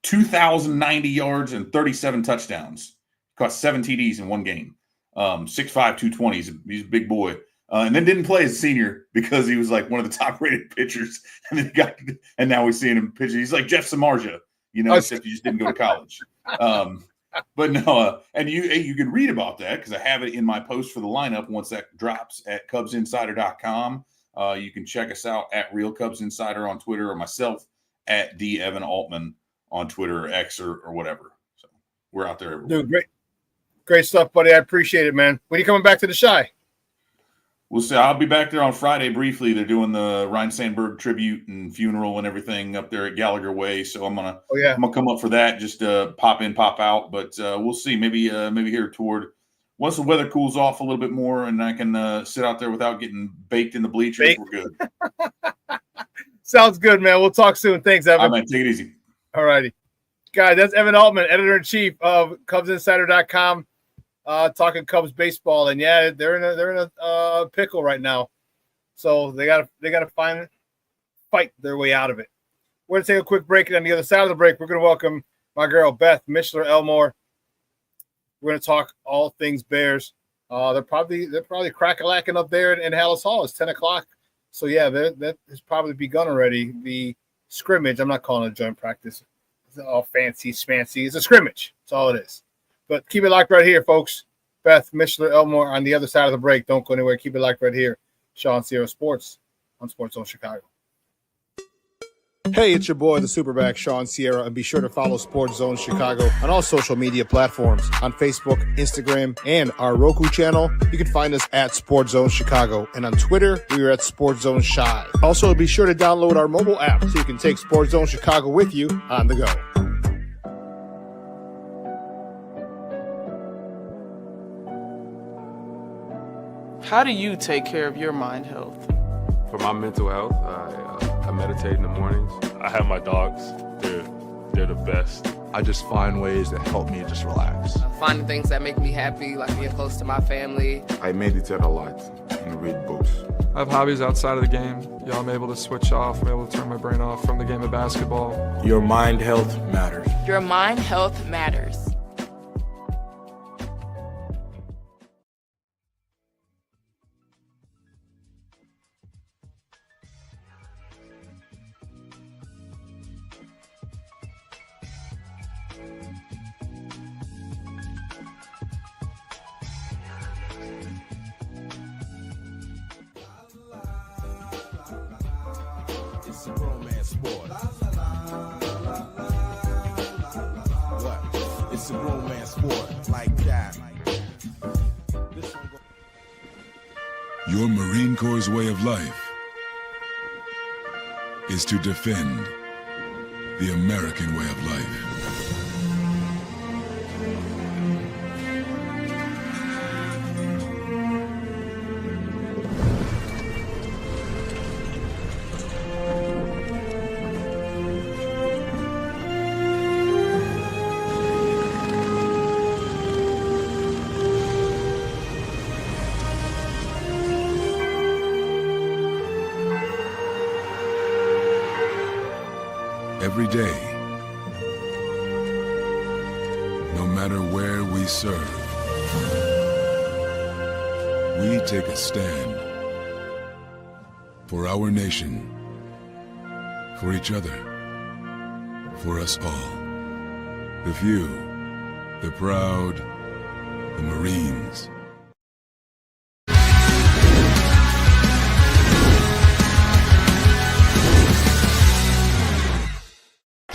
2,090 yards, and 37 touchdowns. Caught 7 TDs in one game. 6'5", 220. He's a big boy. And then didn't play as a senior because he was like one of the top-rated pitchers. And now we're seeing him pitch. He's like Jeff Samardzija, except he just didn't go to college. But no, and you can read about that because I have it in my post for the lineup once that drops at CubsInsider.com. You can check us out at Real Cubs Insider on Twitter, or myself at D. Evan Altman on Twitter or X or whatever. So we're out there everywhere. Dude, great stuff, buddy. I appreciate it, man. When are you coming back to the Chi? We'll see. I'll be back there on Friday briefly. They're doing the Ryan Sandberg tribute and funeral and everything up there at Gallagher Way. So I'm gonna come up for that. Just pop in, pop out. But we'll see. Maybe here toward once the weather cools off a little bit more and I can sit out there without getting baked in the bleachers. We're good. Sounds good, man. We'll talk soon. Thanks, Evan. All right, man. Take it easy. All righty, guys. That's Evan Altman, editor-in-chief of CubsInsider.com. Talking Cubs baseball, and yeah, they're in a pickle right now, so they gotta fight their way out of it. We're gonna take a quick break, and on the other side of the break, we're gonna welcome my girl Beth Mishler-Elmore. We're gonna talk all things Bears. They're probably crack-a-lacking up there in Hallis Hall. It's 10:00, so yeah, that has probably begun already. The scrimmage. I'm not calling it a joint practice. It's all fancy schmancy. It's a scrimmage. That's all it is. But keep it locked right here, folks. Beth Mishler-Elmore on the other side of the break. Don't go anywhere. Keep it locked right here. Shawn Sierra Sports on Sports Zone Chicago. Hey, it's your boy, the Superback, Shawn Sierra, and be sure to follow Sports Zone Chicago on all social media platforms, on Facebook, Instagram, and our Roku channel. You can find us at Sports Zone Chicago, and on Twitter, we are at Sports Zone Chi. Also, be sure to download our mobile app so you can take Sports Zone Chicago with you on the go. How do you take care of your mind health? For my mental health, I meditate in the mornings. I have my dogs. They're the best. I just find ways that help me just relax. Finding things that make me happy, like being close to my family. I meditate a lot and read books. I have hobbies outside of the game. I'm able to switch off. I'm able to turn my brain off from the game of basketball. Your mind health matters. Your mind health matters. It's a romance sport. What? It's a romance sport like that. Your Marine Corps' way of life is to defend the American way of life. Every day, no matter where we serve, we take a stand for our nation, for each other, for us all. The few, the proud, the Marines.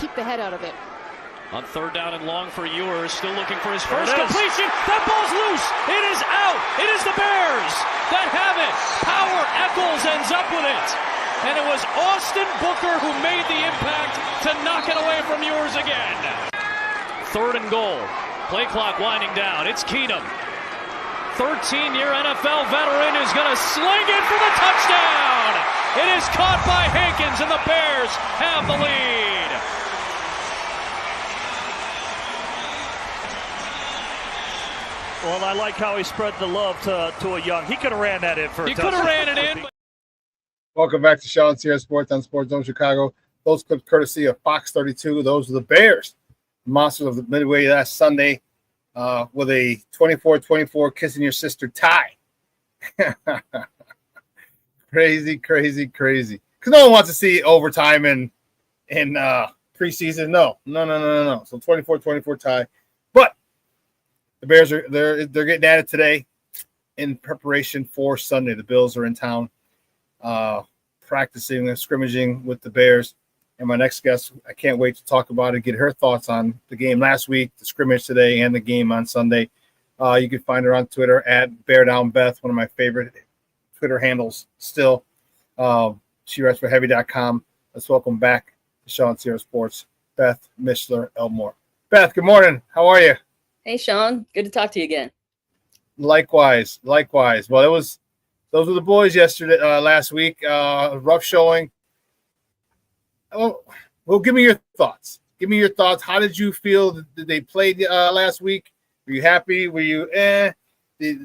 Keep the head out of it. On third down and long for Ewers, still looking for his first completion. That ball's loose. It is out. It is the Bears that have it. Power Echols ends up with it. And it was Austin Booker who made the impact to knock it away from Ewers again. Third and goal. Play clock winding down. It's Keenum. 13-year NFL veteran is going to sling it for the touchdown. It is caught by Hankins, and the Bears have the lead. Well, I like how he spread the love to a young. He could have ran that in for a touchdown. He could have ran it in. Welcome back to ShawnSierraSports on Sports Zone Chicago. Those clips courtesy of Fox 32. Those are the Bears, monsters of the Midway last Sunday, with a 24-24 kissing your sister tie. Crazy. Because no one wants to see overtime in preseason. No. So 24-24 tie. But the Bears they're getting at it today in preparation for Sunday. The Bills are in town, practicing and scrimmaging with the Bears. And my next guest, I can't wait to talk about it, get her thoughts on the game last week, the scrimmage today, and the game on Sunday. You can find her on Twitter at BearDownBeth, one of my favorite Twitter handles still. She writes for Heavy.com. Let's welcome back to ShawnSierraSports, Beth Mishler-Elmore. Beth, good morning. How are you? Hey, Shawn. Good to talk to you again. Likewise. Well, those were the boys last week. Rough showing. Well, give me your thoughts. How did you feel that they played last week? Were you happy? Were you a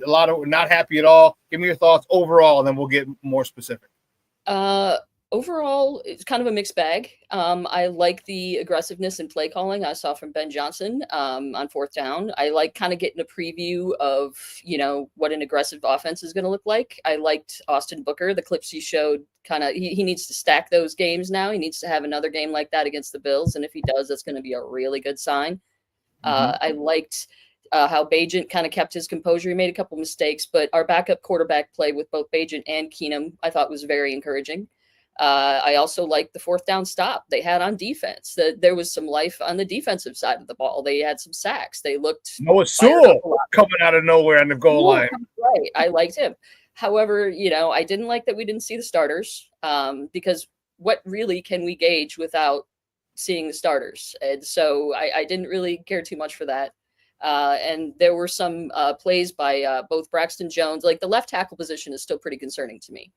lot of not happy at all? Give me your thoughts overall, and then we'll get more specific. Overall, it's kind of a mixed bag. I like the aggressiveness and play calling I saw from Ben Johnson on fourth down. I like kind of getting a preview of, what an aggressive offense is going to look like. I liked Austin Booker. The clips he showed he needs to stack those games now. He needs to have another game like that against the Bills. And if he does, that's going to be a really good sign. I liked how Bajent kind of kept his composure. He made a couple mistakes, but our backup quarterback play with both Bajent and Keenum, I thought was very encouraging. I also liked the fourth down stop they had on defense. There was some life on the defensive side of the ball. They had some sacks. They looked Noah Sewell coming out of nowhere on the goal line. Right. I liked him. However, I didn't like that we didn't see the starters because what really can we gauge without seeing the starters? And so I didn't really care too much for that. And there were some plays by both Braxton Jones. Like the left tackle position is still pretty concerning to me.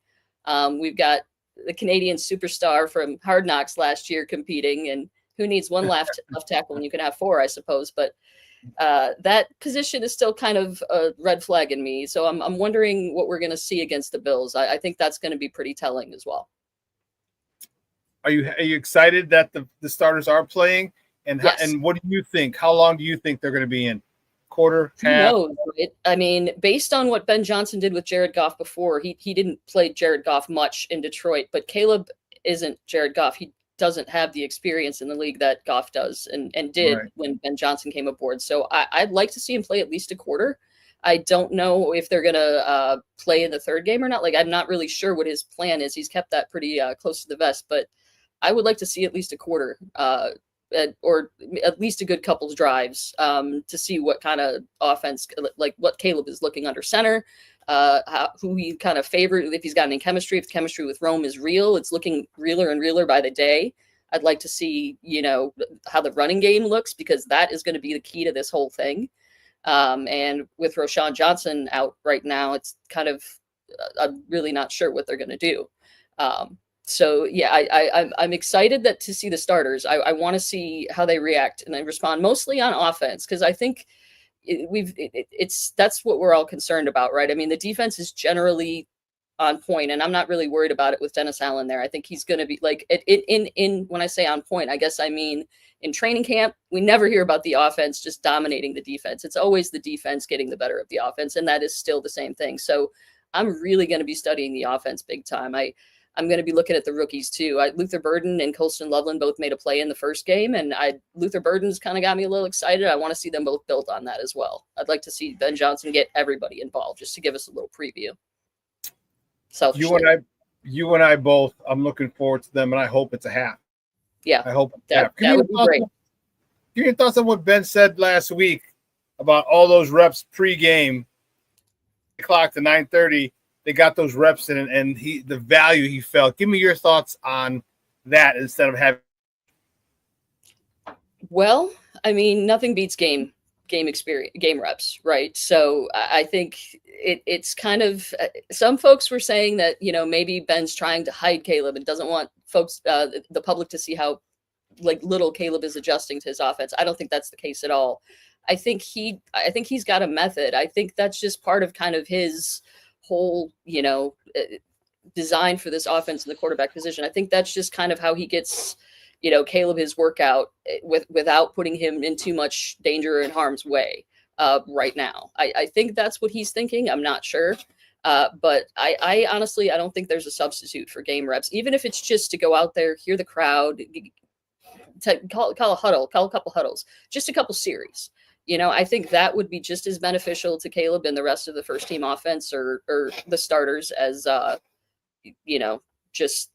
We've got the Canadian superstar from Hard Knocks last year competing, and who needs one left tackle when you can have four, I suppose. But that position is still kind of a red flag in me. So I'm wondering what we're going to see against the Bills. I think that's going to be pretty telling as well. Are you excited that the starters are playing? And yes. And what do you think? How long do you think they're going to be in? Quarter, half? No, I mean, based on what Ben Johnson did with Jared Goff before, he didn't play Jared Goff much in Detroit, but Caleb isn't Jared Goff. He doesn't have the experience in the league that Goff does and did when Ben Johnson came aboard. So I'd like to see him play at least a quarter. I don't know if they're going to play in the third game or not. Like, I'm not really sure what his plan is. He's kept that pretty close to the vest, but I would like to see at least a quarter. Or at least a good couple drives to see what kind of offense, like what Caleb is looking under center, who he kind of favored, if he's got any chemistry, if the chemistry with Rome is real, it's looking realer and realer by the day. I'd like to see, how the running game looks, because that is going to be the key to this whole thing. And with Roschon Johnson out right now, it's kind of, I'm really not sure what they're going to do. So yeah, I'm excited to see the starters. I want to see how they react and they respond mostly on offense, because I think that's what we're all concerned about, right? I mean, the defense is generally on point, and I'm not really worried about it with Dennis Allen there. I think he's going to be like in when I say on point, I guess I mean in training camp, we never hear about the offense just dominating the defense. It's always the defense getting the better of the offense, and that is still the same thing. So I'm really going to be studying the offense big time. I'm going to be looking at the rookies too. Luther Burden and Colston Loveland both made a play in the first game, and Luther Burden's kind of got me a little excited. I want to see them both built on that as well. I'd like to see Ben Johnson get everybody involved, just to give us a little preview. You and I both. I'm looking forward to them, and I hope it's a half. Yeah, I hope that would be great. Give me your thoughts on what Ben said last week about all those reps pregame, 8:00 to 9:30. They got those reps in, and the value he felt. Give me your thoughts on that instead of having. Well, I mean, nothing beats game experience, game reps, right? So I think it's kind of some folks were saying that maybe Ben's trying to hide Caleb and doesn't want folks, the public, to see how little Caleb is adjusting to his offense. I don't think that's the case at all. I think he's got a method. I think that's just part of kind of his whole, design for this offense in the quarterback position. I think that's just kind of how he gets, Caleb his workout without putting him in too much danger and harm's way right now. I think that's what he's thinking. I'm not sure. But I honestly, I don't think there's a substitute for game reps, even if it's just to go out there, hear the crowd, call a huddle, call a couple huddles, just a couple series. I think that would be just as beneficial to Caleb and the rest of the first team offense or the starters as, just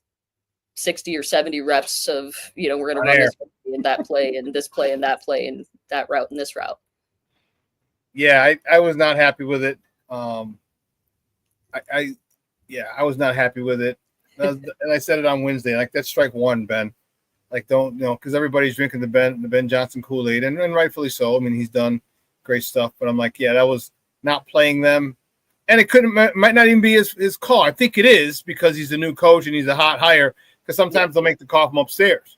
60 or 70 reps of, we're going to run this in that play and this play and that play and that route and this route. Yeah, I was not happy with it. I was not happy with it. And I said it on Wednesday, like that's strike one, Ben. Like don't, because everybody's drinking the Ben Johnson Kool-Aid, and rightfully so. I mean, he's done great stuff, but I'm like, yeah, that was not playing them. And it might not even be his call. I think it is because he's a new coach and he's a hot hire, because sometimes they'll make the call from upstairs.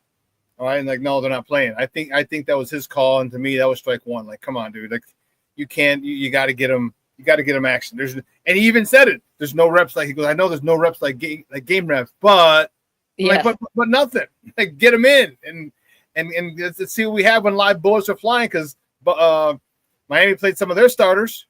All right. And like, no, they're not playing. I think that was his call. And to me, that was strike one. Like, come on, dude. Like you got to get him. You got to get him action. And he even said it. There's no reps. Like he goes, I know there's no reps like game reps, but but nothing. Like get him in and let's see what we have when live bullets are flying. Because Miami played some of their starters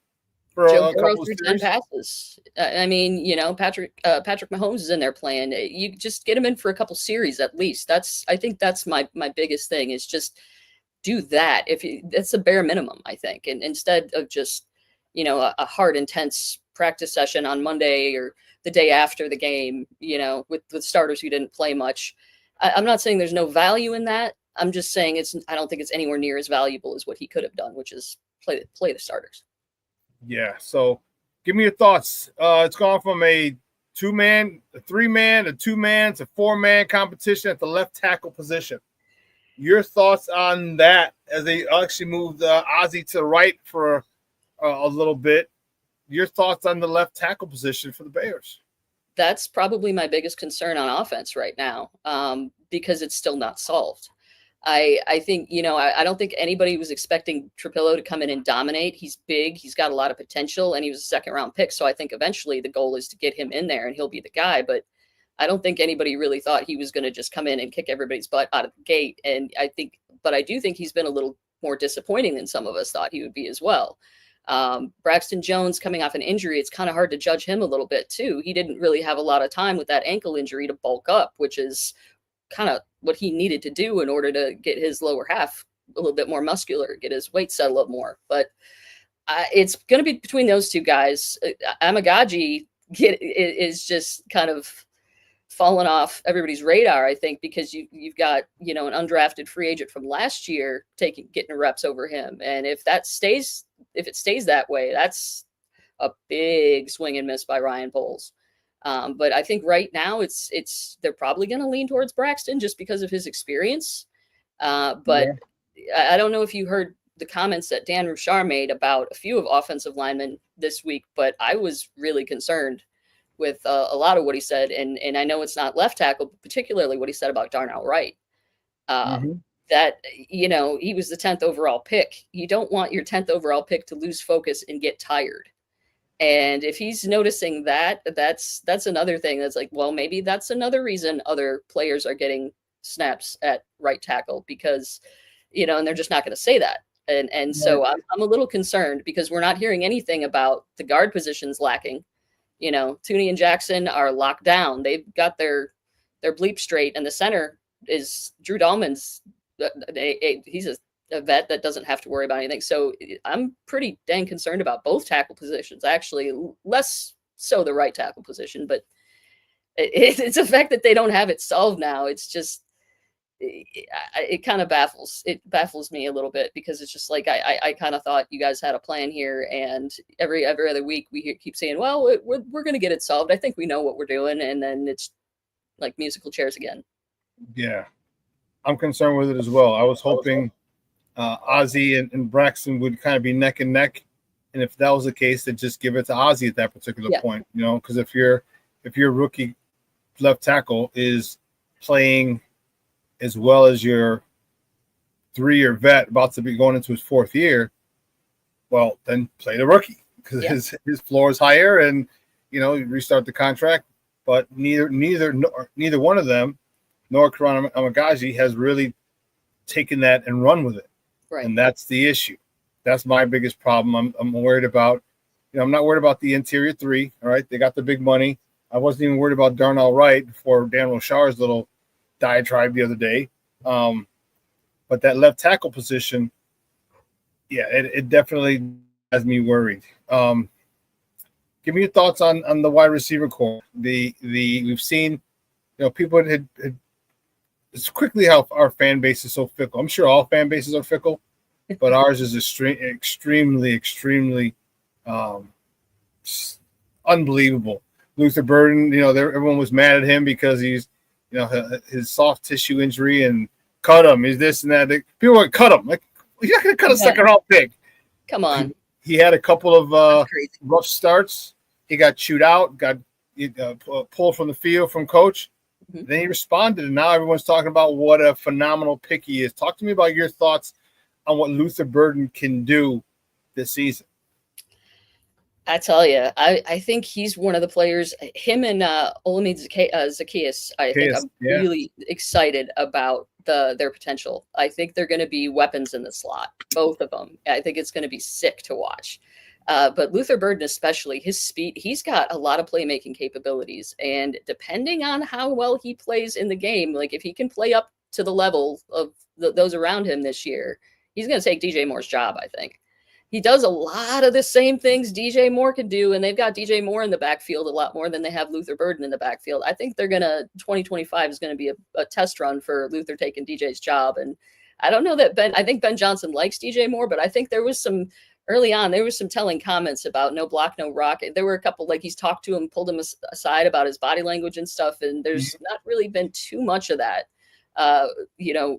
for Joe a Burrow couple of threw 10 series. passes. I mean, Patrick Mahomes is in there playing. You just get him in for a couple series at least. I think that's my biggest thing is just do that. That's a bare minimum, I think. And instead of just a hard, intense practice session on Monday or the day after the game, with starters who didn't play much. I'm not saying there's no value in that. I'm just saying I don't think it's anywhere near as valuable as what he could have done, which is play the starters. Yeah. So give me your thoughts. It's gone from a 2-man, a 3-man, a 2-man to 4-man competition at the left tackle position. Your thoughts on that as they actually moved Ozzie to the right for a little bit. Your thoughts on the left tackle position for the Bears? That's probably my biggest concern on offense right now, because it's still not solved. I think, I don't think anybody was expecting Trapillo to come in and dominate. He's big. He's got a lot of potential, and he was a second-round pick. So I think eventually the goal is to get him in there, and he'll be the guy. But I don't think anybody really thought he was going to just come in and kick everybody's butt out of the gate. And I do think he's been a little more disappointing than some of us thought he would be as well. Braxton Jones coming off an injury, it's kind of hard to judge him a little bit too. He didn't really have a lot of time with that ankle injury to bulk up, which is kind of what he needed to do in order to get his lower half a little bit more muscular, get his weight settled up more. But it's going to be between those two guys. Amagaji is just kind of fallen off everybody's radar, I think, because you've got, an undrafted free agent from last year getting reps over him. And if it stays that way, that's a big swing and miss by Ryan Poles. But I think right now they're probably going to lean towards Braxton just because of his experience. But yeah. I don't know if you heard the comments that Dan Rouchar made about a few of offensive linemen this week, but I was really concerned with a lot of what he said. And I know it's not left tackle, but particularly what he said about Darnell Wright. That, he was the 10th overall pick. You don't want your 10th overall pick to lose focus and get tired. And if he's noticing that's another thing that's like, well, maybe that's another reason other players are getting snaps at right tackle because, and they're just not going to say that. And so I'm a little concerned because we're not hearing anything about the guard positions lacking. Tooney and Jackson are locked down. They've got their bleep straight, and the center is Drew Dahlman's. He's a vet that doesn't have to worry about anything. So I'm pretty dang concerned about both tackle positions, actually less so the right tackle position, but it's the fact that they don't have it solved now. It's just, it kind of baffles me a little bit because it's just like, I kind of thought you guys had a plan here. And every other week we keep saying, well, we're going to get it solved. I think we know what we're doing. And then it's like musical chairs again. Yeah. I'm concerned with it as well. I was hoping Ozzie and Braxton would kind of be neck and neck. And if that was the case, then just give it to Ozzie at that particular point, because if your rookie left tackle is playing as well as your 3-year vet about to be going into his 4th year, Well, then play the rookie because his floor is higher, and restart the contract. But neither one of them, nor Karan Amagaji, has really taken that and run with it. Right. And that's the issue. That's my biggest problem. I'm worried about. I'm not worried about the interior three. All right, they got the big money. I wasn't even worried about Darnell Wright for Dan Rochar's little diatribe the other day. But that left tackle position, it definitely has me worried. Give me your thoughts on the wide receiver core. We've seen, people had it's quickly how our fan base is so fickle. I'm sure all fan bases are fickle, but ours is extremely unbelievable. Luther Burden, everyone was mad at him because he's, his soft tissue injury and cut him. He's this and that. People would cut him. Like, you're not going to cut a second round pick. Come on. He had a couple of rough starts. He got chewed out, got pulled from the field from coach. Mm-hmm. Then he responded, and now everyone's talking about what a phenomenal pick he is. Talk to me about your thoughts on what Luther Burden can do this season. I tell you, I think he's one of the players. Him and Olamide Zaccheaus, I think I'm really excited about their potential. I think they're going to be weapons in the slot, both of them. I think it's going to be sick to watch. But Luther Burden, especially, his speed, he's got a lot of playmaking capabilities. And depending on how well he plays in the game, like if he can play up to the level of those around him this year, he's going to take DJ Moore's job, I think. He does a lot of the same things DJ Moore can do, and they've got DJ Moore in the backfield a lot more than they have Luther Burden in the backfield. I think 2025 is going to be a test run for Luther taking DJ's job. And I don't know that I think Ben Johnson likes DJ Moore, but I think early on, there was some telling comments about no block, no rock. There were a couple, like he's talked to him, pulled him aside about his body language and stuff. And there's not really been too much of that.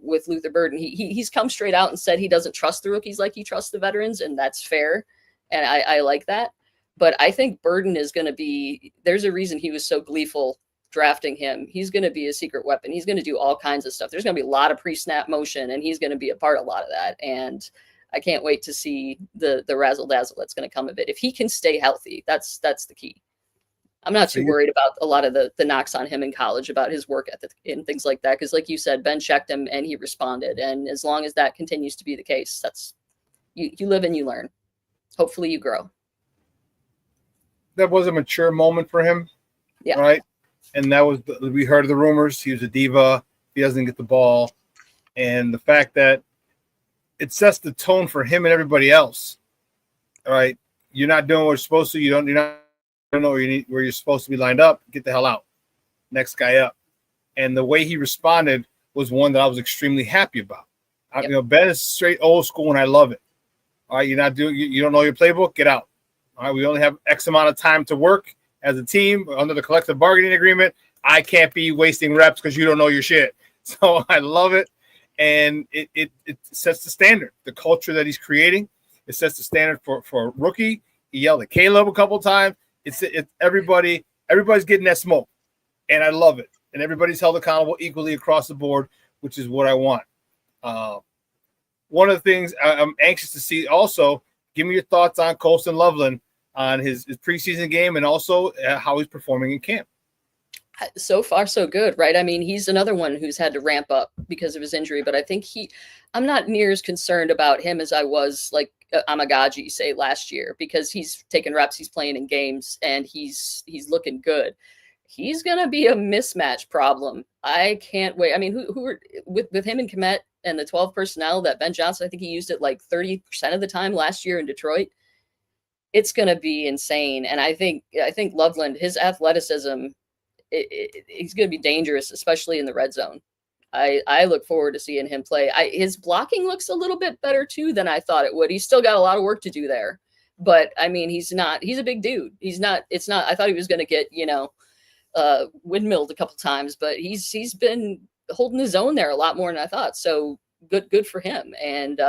With Luther Burden, he's come straight out and said he doesn't trust the rookies like he trusts the veterans, and that's fair. And I like that. But I think Burden is going to be, there's a reason he was so gleeful drafting him. He's going to be a secret weapon. He's going to do all kinds of stuff. There's going to be a lot of pre-snap motion, and he's going to be a part of a lot of that. And I can't wait to see the razzle dazzle that's going to come of it. If he can stay healthy, that's the key. I'm not too worried about a lot of the knocks on him in college about his work ethic and things like that. Because like you said, Ben checked him and he responded. And as long as that continues to be the case, that's you live and you learn. Hopefully you grow. That was a mature moment for him. Yeah. Right. And that was, we heard the rumors. He was a diva. He doesn't get the ball. And the fact that it sets the tone for him and everybody else. All right. You're not doing what you're supposed to. You're not know where you're supposed to be lined up. Get the hell out. Next guy up. And the way he responded was one that I was extremely happy about. Yep. Ben is straight old school, and I love it. All right, you don't know your playbook. Get out. All right, we only have X amount of time to work as a team under the collective bargaining agreement. I can't be wasting reps because you don't know your shit. So I love it, and it sets the standard. The culture that he's creating, it sets the standard for a rookie. He yelled at Caleb a couple times. It's everybody's getting that smoke, and I love it. And everybody's held accountable equally across the board, which is what I want. One of the things I'm anxious to see also, give me your thoughts on Colston Loveland on his preseason game and also how he's performing in camp. So far, so good, right? I mean, he's another one who's had to ramp up because of his injury, but I think I'm not near as concerned about him as I was like Amagaji, say, last year, because he's taking reps, he's playing in games, and he's looking good. He's going to be a mismatch problem. I can't wait. I mean, who are with him and Kmet and the 12 personnel that Ben Johnson, I think he used it like 30% of the time last year in Detroit. It's going to be insane. And I think Loveland, his athleticism, he's going to be dangerous, especially in the red zone. I look forward to seeing him play. His blocking looks a little bit better too than I thought it would. He's still got a lot of work to do there, but I mean, he's a big dude. I thought he was going to get, windmilled a couple times, but he's been holding his own there a lot more than I thought. So good for him. And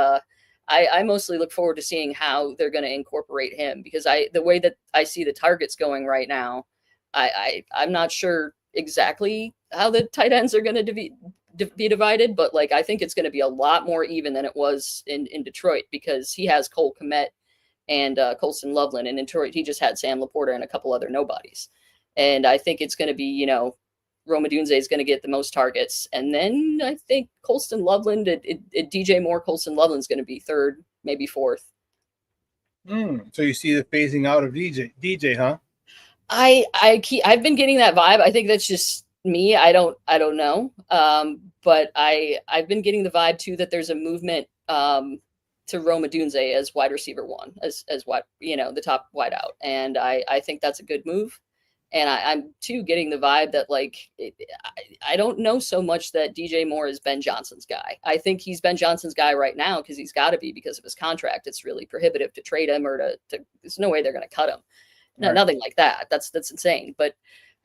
I mostly look forward to seeing how they're going to incorporate him, because the way that I see the targets going right now, I'm not sure exactly how the tight ends are going to be divided, but like I think it's going to be a lot more even than it was in Detroit, because he has Cole Kmet and Colston Loveland. And in Detroit, he just had Sam Laporta and a couple other nobodies. And I think it's going to be, Rome Odunze is going to get the most targets. And then I think Colston Loveland, DJ Moore, Colston Loveland's going to be third, maybe fourth. So you see the phasing out of DJ, huh? I've been getting that vibe. I think that's just me. I don't know. But I've been getting the vibe too that there's a movement to Rome Odunze as wide receiver one, as what the top wide out, and I think that's a good move. And I'm too getting the vibe that I don't know so much that DJ Moore is Ben Johnson's guy. I think he's Ben Johnson's guy right now because he's got to be because of his contract. It's really prohibitive to trade him or to there's no way they're going to cut him. No, nothing like that. That's insane. But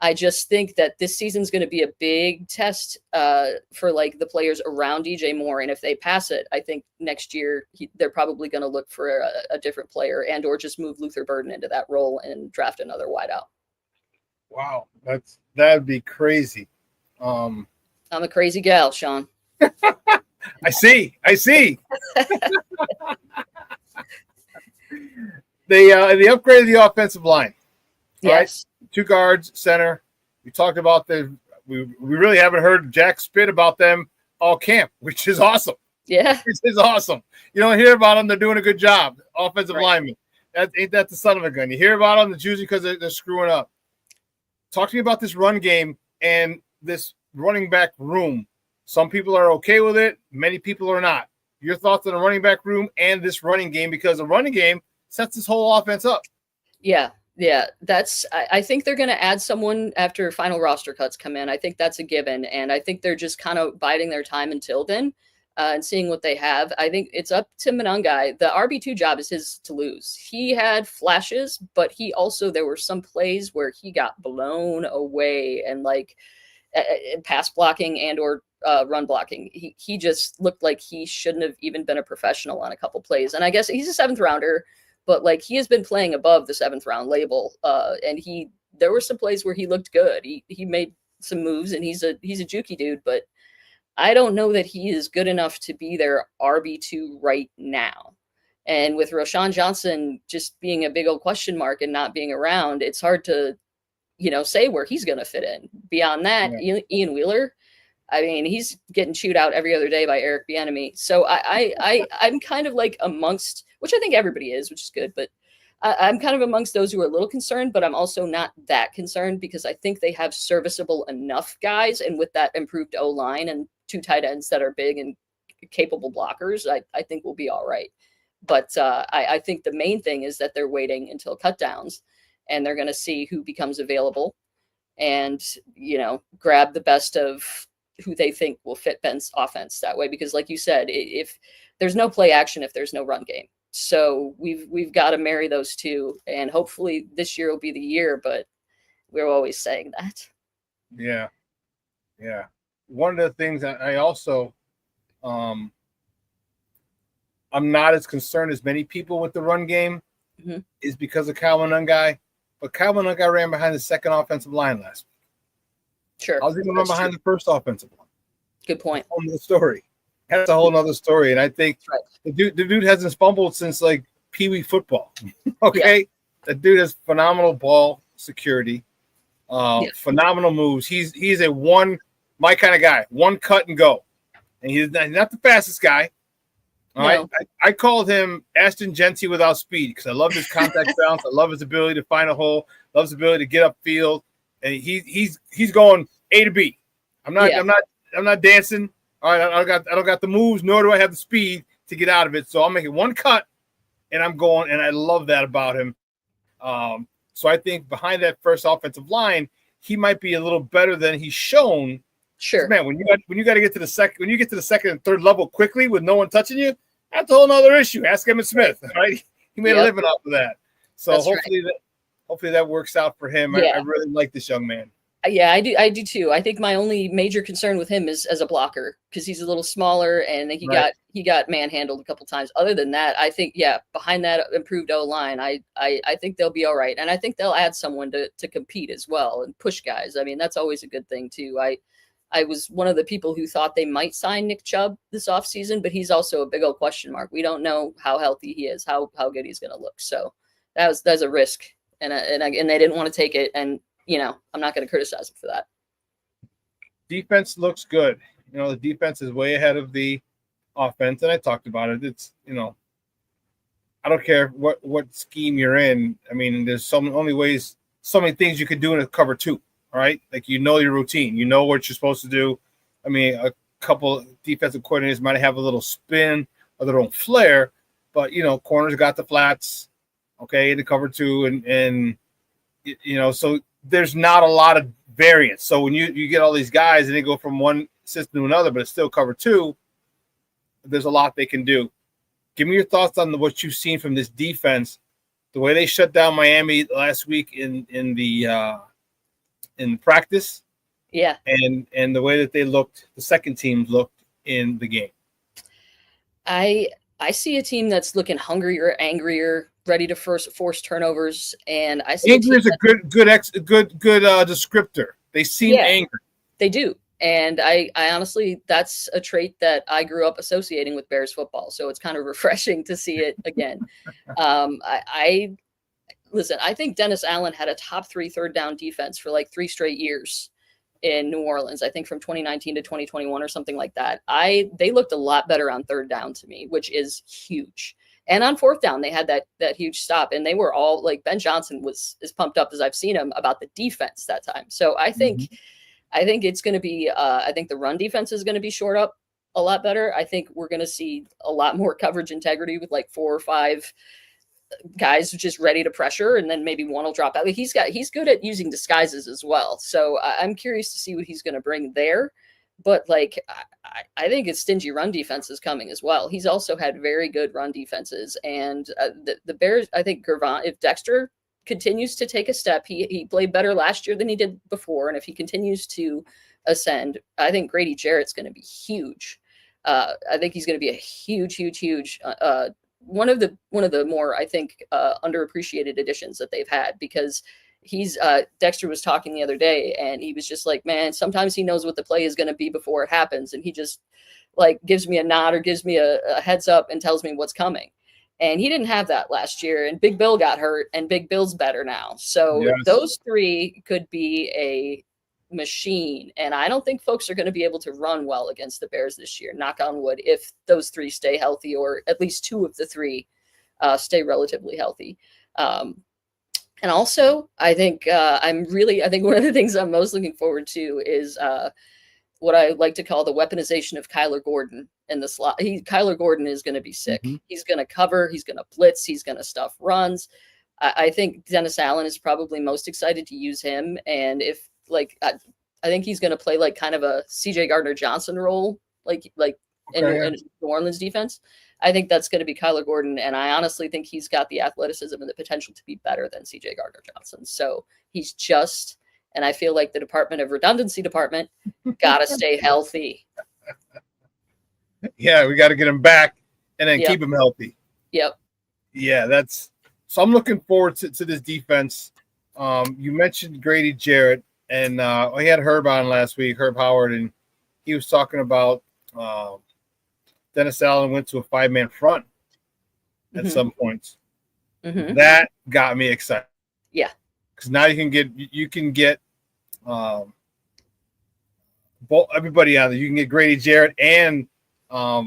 I just think that this season's going to be a big test for the players around DJ Moore. And if they pass it, I think next year they're probably going to look for a different player or just move Luther Burden into that role and draft another wideout. Wow, that'd be crazy. I'm a crazy gal, Shawn. I see. They upgraded the offensive line. Yes. Right? 2 guards, center. We talked about we really haven't heard Jack spit about them all camp, which is awesome. Yeah. Which is awesome. You don't hear about them. They're doing a good job. Offensive linemen. Ain't that the son of a gun? You hear about them, it's usually because they're screwing up. Talk to me about this run game and this running back room. Some people are okay with it. Many people are not. Your thoughts on the running back room and this running game, because the running game sets this whole offense up. Yeah. I think they're going to add someone after final roster cuts come in. I think that's a given. And I think they're just kind of biding their time until then and seeing what they have. I think it's up to Monangai. The RB2 job is his to lose. He had flashes, but there were some plays where he got blown away and pass blocking and or run blocking. He just looked like he shouldn't have even been a professional on a couple plays. And I guess he's a 7th rounder, but he has been playing above the 7th round label. And there were some plays where he looked good. He made some moves and he's a jukey dude, but I don't know that he is good enough to be their RB2 right now. And with Roschon Johnson just being a big old question mark and not being around, it's hard to, say where he's going to fit in. Beyond that, Ian Wheeler, I mean, he's getting chewed out every other day by Eric Bieniemy. So I'm kind of amongst, which I think everybody is, which is good, but I'm kind of amongst those who are a little concerned, but I'm also not that concerned because I think they have serviceable enough guys. And with that improved O-line and 2 tight ends that are big and capable blockers, I think we'll be all right. But I think the main thing is that they're waiting until cutdowns and they're going to see who becomes available and, grab the best of who they think will fit Ben's offense that way. Because like you said, if there's no play action, if there's no run game. So we've got to marry those two, and hopefully this year will be the year, but we're always saying that. Yeah. One of the things I also I'm not as concerned as many people with the run game is because of Kyle Monangai, but Kyle Monangai ran behind the 2nd offensive line last week. Sure. I was even run behind the 1st offensive line. Good point. On the story. That's a whole nother story. And I think the dude hasn't fumbled since Pee Wee football. Okay. Yeah. That dude has phenomenal ball security, phenomenal moves. He's my kind of guy, 1 cut and go. And he's not the fastest guy. All right. I called him Ashton Genty without speed because I love his contact balance. I love his ability to find a hole, loves his ability to get upfield. And he's going A to B. I'm not dancing. All right, I don't got the moves, nor do I have the speed to get out of it. So I'm making 1 cut, and I'm going, and I love that about him. So I think behind that 1st offensive line, he might be a little better than he's shown. Sure, man. When you got to get to the second, when you get to the 2nd and 3rd level quickly with no one touching you, that's a whole nother issue. Ask Emmitt Smith, right? He made a living off of that. So that's hopefully that works out for him. I really like this young man. Yeah, I do too. I think my only major concern with him is as a blocker because he's a little smaller and he got manhandled a couple times. Other than that, I think behind that improved O-line, I think they'll be all right, and I think they'll add someone to compete as well and push guys. I mean, that's always a good thing too. I I was one of the people who thought they might sign Nick Chubb this offseason, but he's also a big old question mark. We don't know how healthy he is, how good he's going to look. So that's a risk, and they didn't want to take it. And I'm not going to criticize them for that. Defense looks good. The defense is way ahead of the offense, and I talked about it. It's I don't care what scheme you're in. I mean, there's so many things you could do in a cover 2. All right, like your routine, what you're supposed to do. I mean, a couple defensive coordinators might have a little spin of their own flair, but corners got the flats, okay, the cover 2, and so there's not a lot of variance. So when you get all these guys and they go from one system to another, but it's still cover 2, there's a lot they can do. Give me your thoughts on what you've seen from this defense, the way they shut down Miami last week in practice, and the way that the second team looked in the game. I see a team that's looking hungrier, angrier, ready to force turnovers, and I see angry is a good descriptor. They seem angry. They do, and I honestly, that's a trait that I grew up associating with Bears football, so it's kind of refreshing to see it again. Listen, I think Dennis Allen had a top 3 third down defense for like 3 straight years in New Orleans. I think from 2019 to 2021 or something like that. They looked a lot better on third down to me, which is huge. And on fourth down, they had that huge stop, and they were all like, Ben Johnson was as pumped up as I've seen him about the defense that time. So I think it's going to be. I think the run defense is going to be shored up a lot better. I think we're going to see a lot more coverage integrity with like 4 or 5 guys just ready to pressure, and then maybe one will drop out. He's good at using disguises as well. So I'm curious to see what he's going to bring there. But like, I think his stingy run defense is coming as well. He's also had very good run defenses, and the Bears, I think if Dexter continues to take a step, he played better last year than he did before. And if he continues to ascend, I think Grady Jarrett's going to be huge. I think he's going to be a huge one of the more, I think, underappreciated additions that they've had, because Dexter was talking the other day, and he was just like, man, sometimes he knows what the play is going to be before it happens. And he just like gives me a nod or gives me a heads up and tells me what's coming. And he didn't have that last year, and Big Bill got hurt, and Big Bill's better now. So those 3 could be a machine. And I don't think folks are going to be able to run well against the Bears this year, knock on wood, if those 3 stay healthy, or at least 2 of the 3 stay relatively healthy. And also, I think one of the things I'm most looking forward to is what I like to call the weaponization of Kyler Gordon in the slot. Kyler Gordon is going to be sick. Mm-hmm. He's going to cover. He's going to blitz. He's going to stuff runs. I think Dennis Allen is probably most excited to use him. And if I think he's going to play like kind of a CJ Gardner-Johnson role, in New Orleans defense. I think that's going to be Kyler Gordon, and I honestly think he's got the athleticism and the potential to be better than CJ Gardner-Johnson. So and I feel like the Department of Redundancy department got to stay healthy. Yeah, we got to get him back and then keep him healthy. Yep. Yeah, so I'm looking forward to this defense. You mentioned Grady Jarrett, and we had Herb on last week, Herb Howard, and he was talking about Dennis Allen went to a 5-man front at some points. Mm-hmm. That got me excited. Yeah, because now you can get everybody out there. You can get Grady Jarrett and I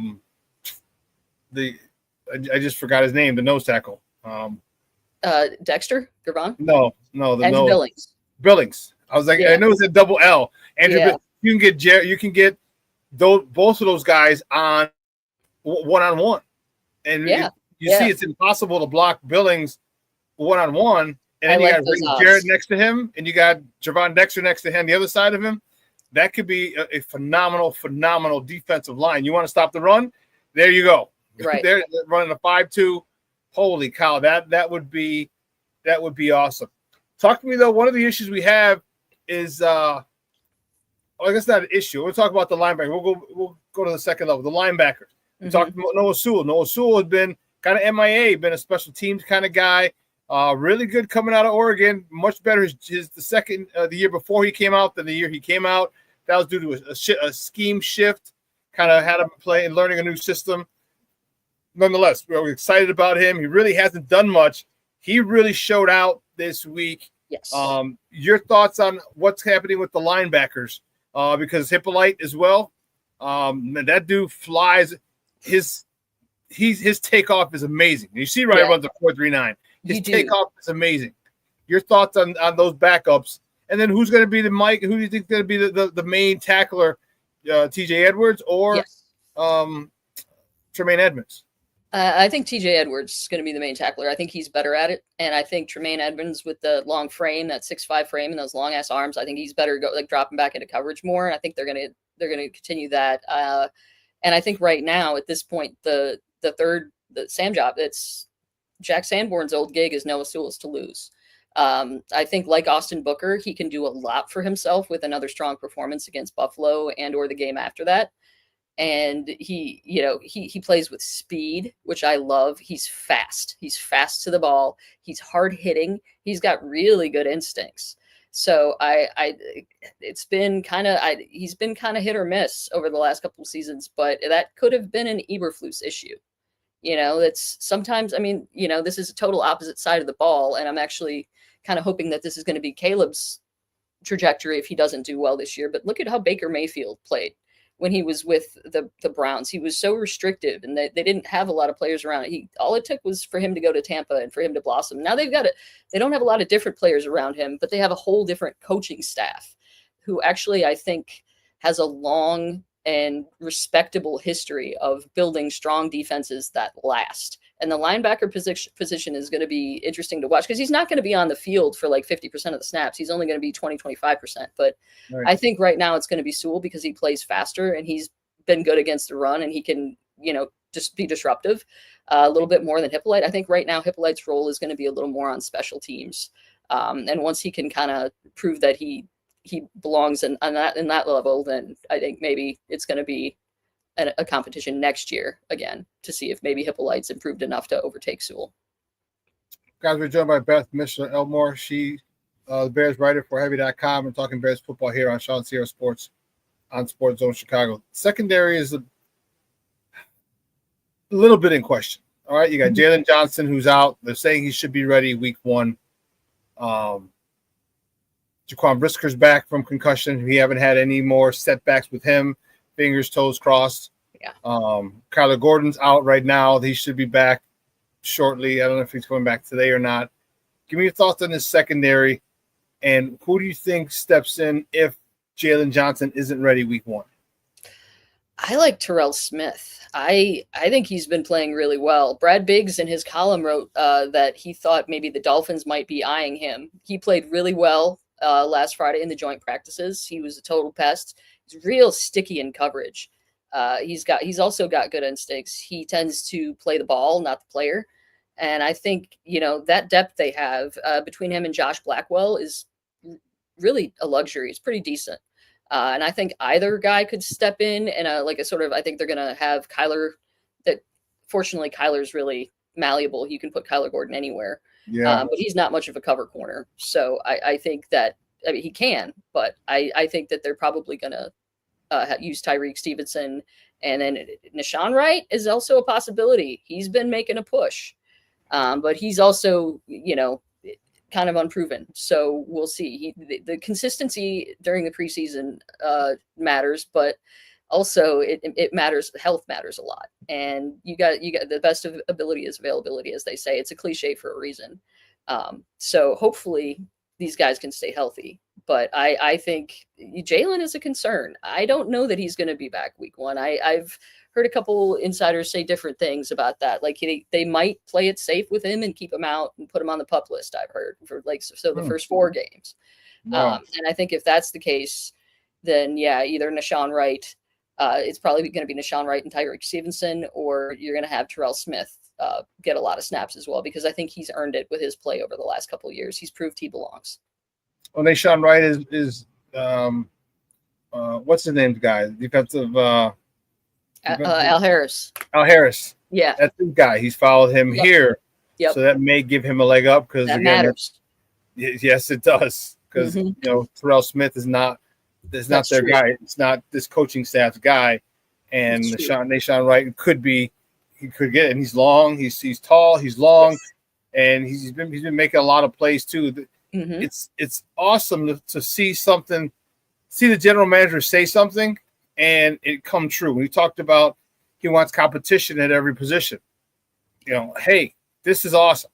just forgot his name, the nose tackle. Dexter Gervon? No, Andrew Billings. I was like, I know it's a double L. Andrew, you can get Jarrett. You can get both of those guys on one-on-one, and you see it's impossible to block Billings one-on-one, and then you got Jarrett next to him, and you got Gervon Dexter next to him, the other side of him. That could be a phenomenal defensive line. You want to stop the run? There you go. Right. They're running a 5-2. Holy cow, that would be awesome. Talk to me though. One of the issues we have is I guess not an issue. We'll talk about the linebacker. We'll go to the second level. The linebackers. We talked about Noah Sewell. Noah Sewell has been kind of MIA, been a special teams kind of guy. Really good coming out of Oregon. Much better the year before he came out than the year he came out. that was due to a scheme shift, kind of had him play and learning a new system. Nonetheless, we're excited about him. He really hasn't done much. He really showed out this week. Yes. Your thoughts on what's happening with the linebackers? Because Hippolyte as well. That dude flies. His takeoff is amazing. You see, right, runs a 4.39. His takeoff is amazing. Your thoughts on those backups, and then who's going to be the Mike? Who do you think is going to be the main tackler? T.J. Edwards or Tremaine Edmonds? I think T.J. Edwards is going to be the main tackler. I think he's better at it, and I think Tremaine Edmonds with the long frame, that 6'5" frame, and those long ass arms, I think he's better dropping back into coverage more. And I think they're going to continue that. And I think right now at this point, the Sam job, it's Jack Sanborn's old gig is Noah Sewell's to lose. I think like Austin Booker, he can do a lot for himself with another strong performance against Buffalo and or the game after that. And he plays with speed, which I love. He's fast. He's fast to the ball. He's hard hitting. He's got really good instincts. So he's been kind of hit or miss over the last couple of seasons, but that could have been an Eberflus issue. That's sometimes, this is a total opposite side of the ball. And I'm actually kind of hoping that this is going to be Caleb's trajectory if he doesn't do well this year. But look at how Baker Mayfield played when he was with the Browns. He was so restrictive, and they didn't have a lot of players around. All it took was for him to go to Tampa and for him to blossom. Now they don't have a lot of different players around him, but they have a whole different coaching staff who actually, I think, has a long and respectable history of building strong defenses that last. And the linebacker position is going to be interesting to watch because he's not going to be on the field for like 50% of the snaps. He's only going to be 20-25%. But right. I think right now it's going to be Sewell because he plays faster and he's been good against the run and he can, just be disruptive a little bit more than Hippolyte. I think right now Hippolyte's role is going to be a little more on special teams. And once he can kind of prove that he belongs in that level, then I think maybe it's going to be a competition next year again to see if maybe Hippolyte's improved enough to overtake Sewell. Guys, we're joined by Beth Mishler-Elmore. She, the Bears writer for Heavy.com, and talking Bears football here on ShawnSierraSports on Sports Zone Chicago. Secondary is a little bit in question. All right, you got Jalen Johnson who's out. They're saying he should be ready week 1. Jaquan Brisker's back from concussion. We haven't had any more setbacks with him. Fingers, toes crossed. Yeah. Kyler Gordon's out right now. He should be back shortly. I don't know if he's coming back today or not. Give me your thoughts on this secondary, and who do you think steps in if Jalen Johnson isn't ready week 1? I like Terrell Smith. I think he's been playing really well. Brad Biggs in his column wrote that he thought maybe the Dolphins might be eyeing him. He played really well last Friday in the joint practices. He was a total pest. He's real sticky in coverage. He's also got good instincts. He tends to play the ball, not the player. And I think, that depth they have between him and Josh Blackwell is really a luxury. It's pretty decent. And I think either guy could step in and I think they're going to have Kyler. That fortunately Kyler's really malleable. You can put Kyler Gordon anywhere. Yeah. But he's not much of a cover corner. So I think that, he can, but I think that they're probably going to use Tyreek Stevenson. And then Nashawn Wright is also a possibility. He's been making a push, but he's also, kind of unproven. So we'll see. The consistency during the preseason matters, but also it matters. Health matters a lot. And you got the best of ability is availability, as they say. It's a cliche for a reason. So hopefully these guys can stay healthy, but I think Jalen is a concern. I don't know that he's going to be back week 1. I've heard a couple insiders say different things about that. Like they might play it safe with him and keep him out and put him on the PUP list. I've heard for the first 4 games. Wow. And I think if that's the case, then either Nashawn Wright, it's probably going to be Nashawn Wright and Tyreek Stevenson, or you're going to have Terrell Smith get a lot of snaps as well, because I think he's earned it with his play over the last couple of years. He's proved he belongs. Well, Nashawn Wright is what's his name, guy? Defensive Al Harris. Al Harris. Yeah. That's the guy. He's followed him here. Yep. So that may give him a leg up because that matters. Yes, it does. Because Terrell Smith is not It's not their guy. It's not this coaching staff's guy. And Nahshon Wright he could get it. And he's long. He's tall. He's long, and he's been making a lot of plays too. Mm-hmm. It's awesome to see something. See the general manager say something, and it come true. We talked about he wants competition at every position. Hey, this is awesome.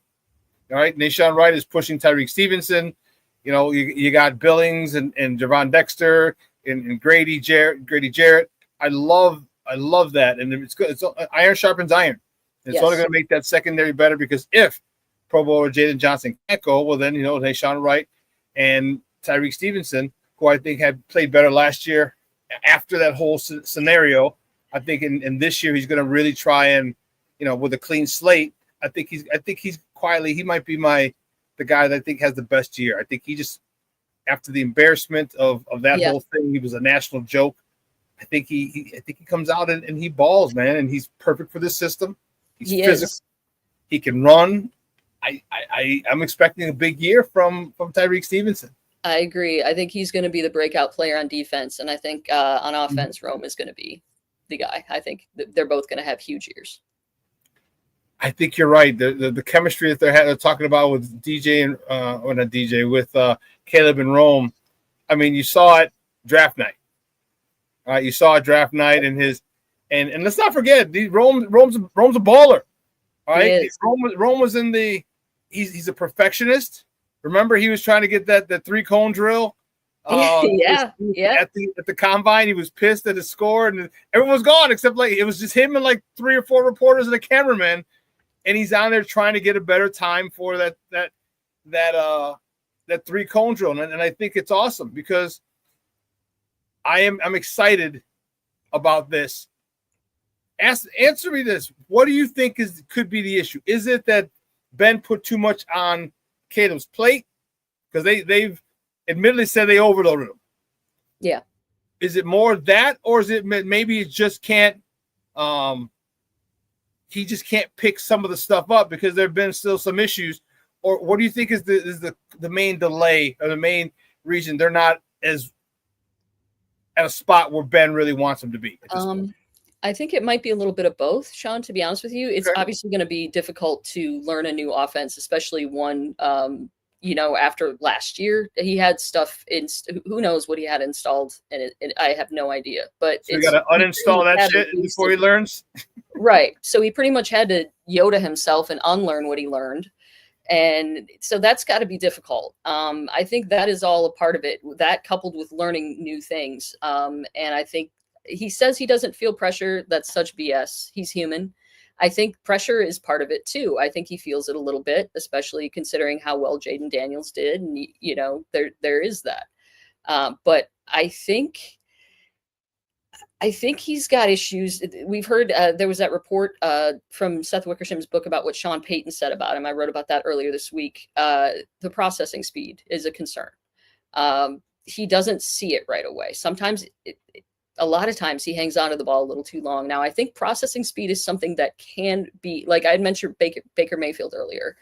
All right, Nahshon Wright is pushing Tyreek Stevenson. You got Billings and Gervon Dexter and Grady Jarrett. I love that, and it's good. It's iron sharpens iron. It's only going to make that secondary better because if Pro Bowler Jaden Johnson can't go, well then Nahshon Wright and Tyreek Stevenson, who I think had played better last year after that whole scenario. I think in this year he's going to really try and with a clean slate. I think he's quietly he might be the guy that I think has the best year. I think he just after the embarrassment of that whole thing, he was a national joke. I think he comes out and he balls, man, and he's perfect for this system. He's physical. He can run. I'm expecting a big year from Tyreek Stevenson. I agree. I think he's going to be the breakout player on defense, and I think on offense, Rome is going to be the guy. I think they're both going to have huge years. I think you're right. The chemistry that they're talking about with DJ and or not DJ with Caleb and Rome. I mean, you saw it draft night. You saw it draft night and let's not forget Rome's a baller. All right, Rome was in the. He's a perfectionist. Remember, he was trying to get that 3-cone drill. At the combine, he was pissed at his score, and everyone was gone except it was just him and 3 or 4 reporters and a cameraman, and he's down there trying to get a better time for that 3-cone drill, and I think it's awesome because I'm excited about this. Answer me this: what do you think could be the issue? Is it that Ben put too much on Caleb's plate? Because they've admittedly said they overloaded him. Yeah. Is it more that, or is it maybe it just can't? He just can't pick some of the stuff up because there have been still some issues. Or what do you think is the main delay or the main reason they're not as at a spot where Ben really wants them to be? I think it might be a little bit of both, Shawn, to be honest with you. It's obviously going to be difficult to learn a new offense, especially one, after last year. He had stuff who knows what he had installed, and I have no idea. But so you got to uninstall that shit before he learns? Right. So he pretty much had to Yoda himself and unlearn what he learned. And so that's got to be difficult. I think that is all a part of it, that coupled with learning new things. And I think he says he doesn't feel pressure. That's such BS. He's human. I think pressure is part of it too. I think he feels it a little bit, especially considering how well Jaden Daniels did. And, there is that. But I think he's got issues. We've heard there was that report from Seth Wickersham's book about what Sean Payton said about him. I wrote about that earlier this week. The processing speed is a concern. He doesn't see it right away. Sometimes a lot of times he hangs on to the ball a little too long. Now, I think processing speed is something that can be, like I had mentioned Baker Mayfield earlier.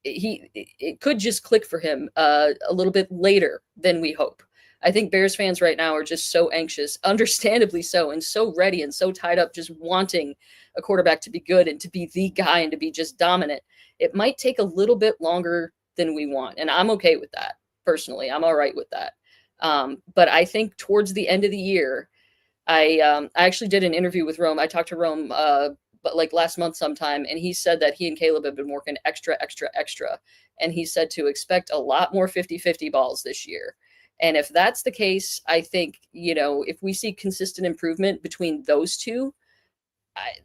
It could just click for him a little bit later than we hope. I think Bears fans right now are just so anxious, understandably so, and so ready and so tied up, just wanting a quarterback to be good and to be the guy and to be just dominant. It might take a little bit longer than we want. And I'm okay with that. Personally, I'm all right with that. But I think towards the end of the year, I actually did an interview with Rome. I talked to Rome, but last month sometime, and he said that he and Caleb have been working extra. And he said to expect a lot more 50-50 balls this year. And if that's the case, I think, if we see consistent improvement between those two,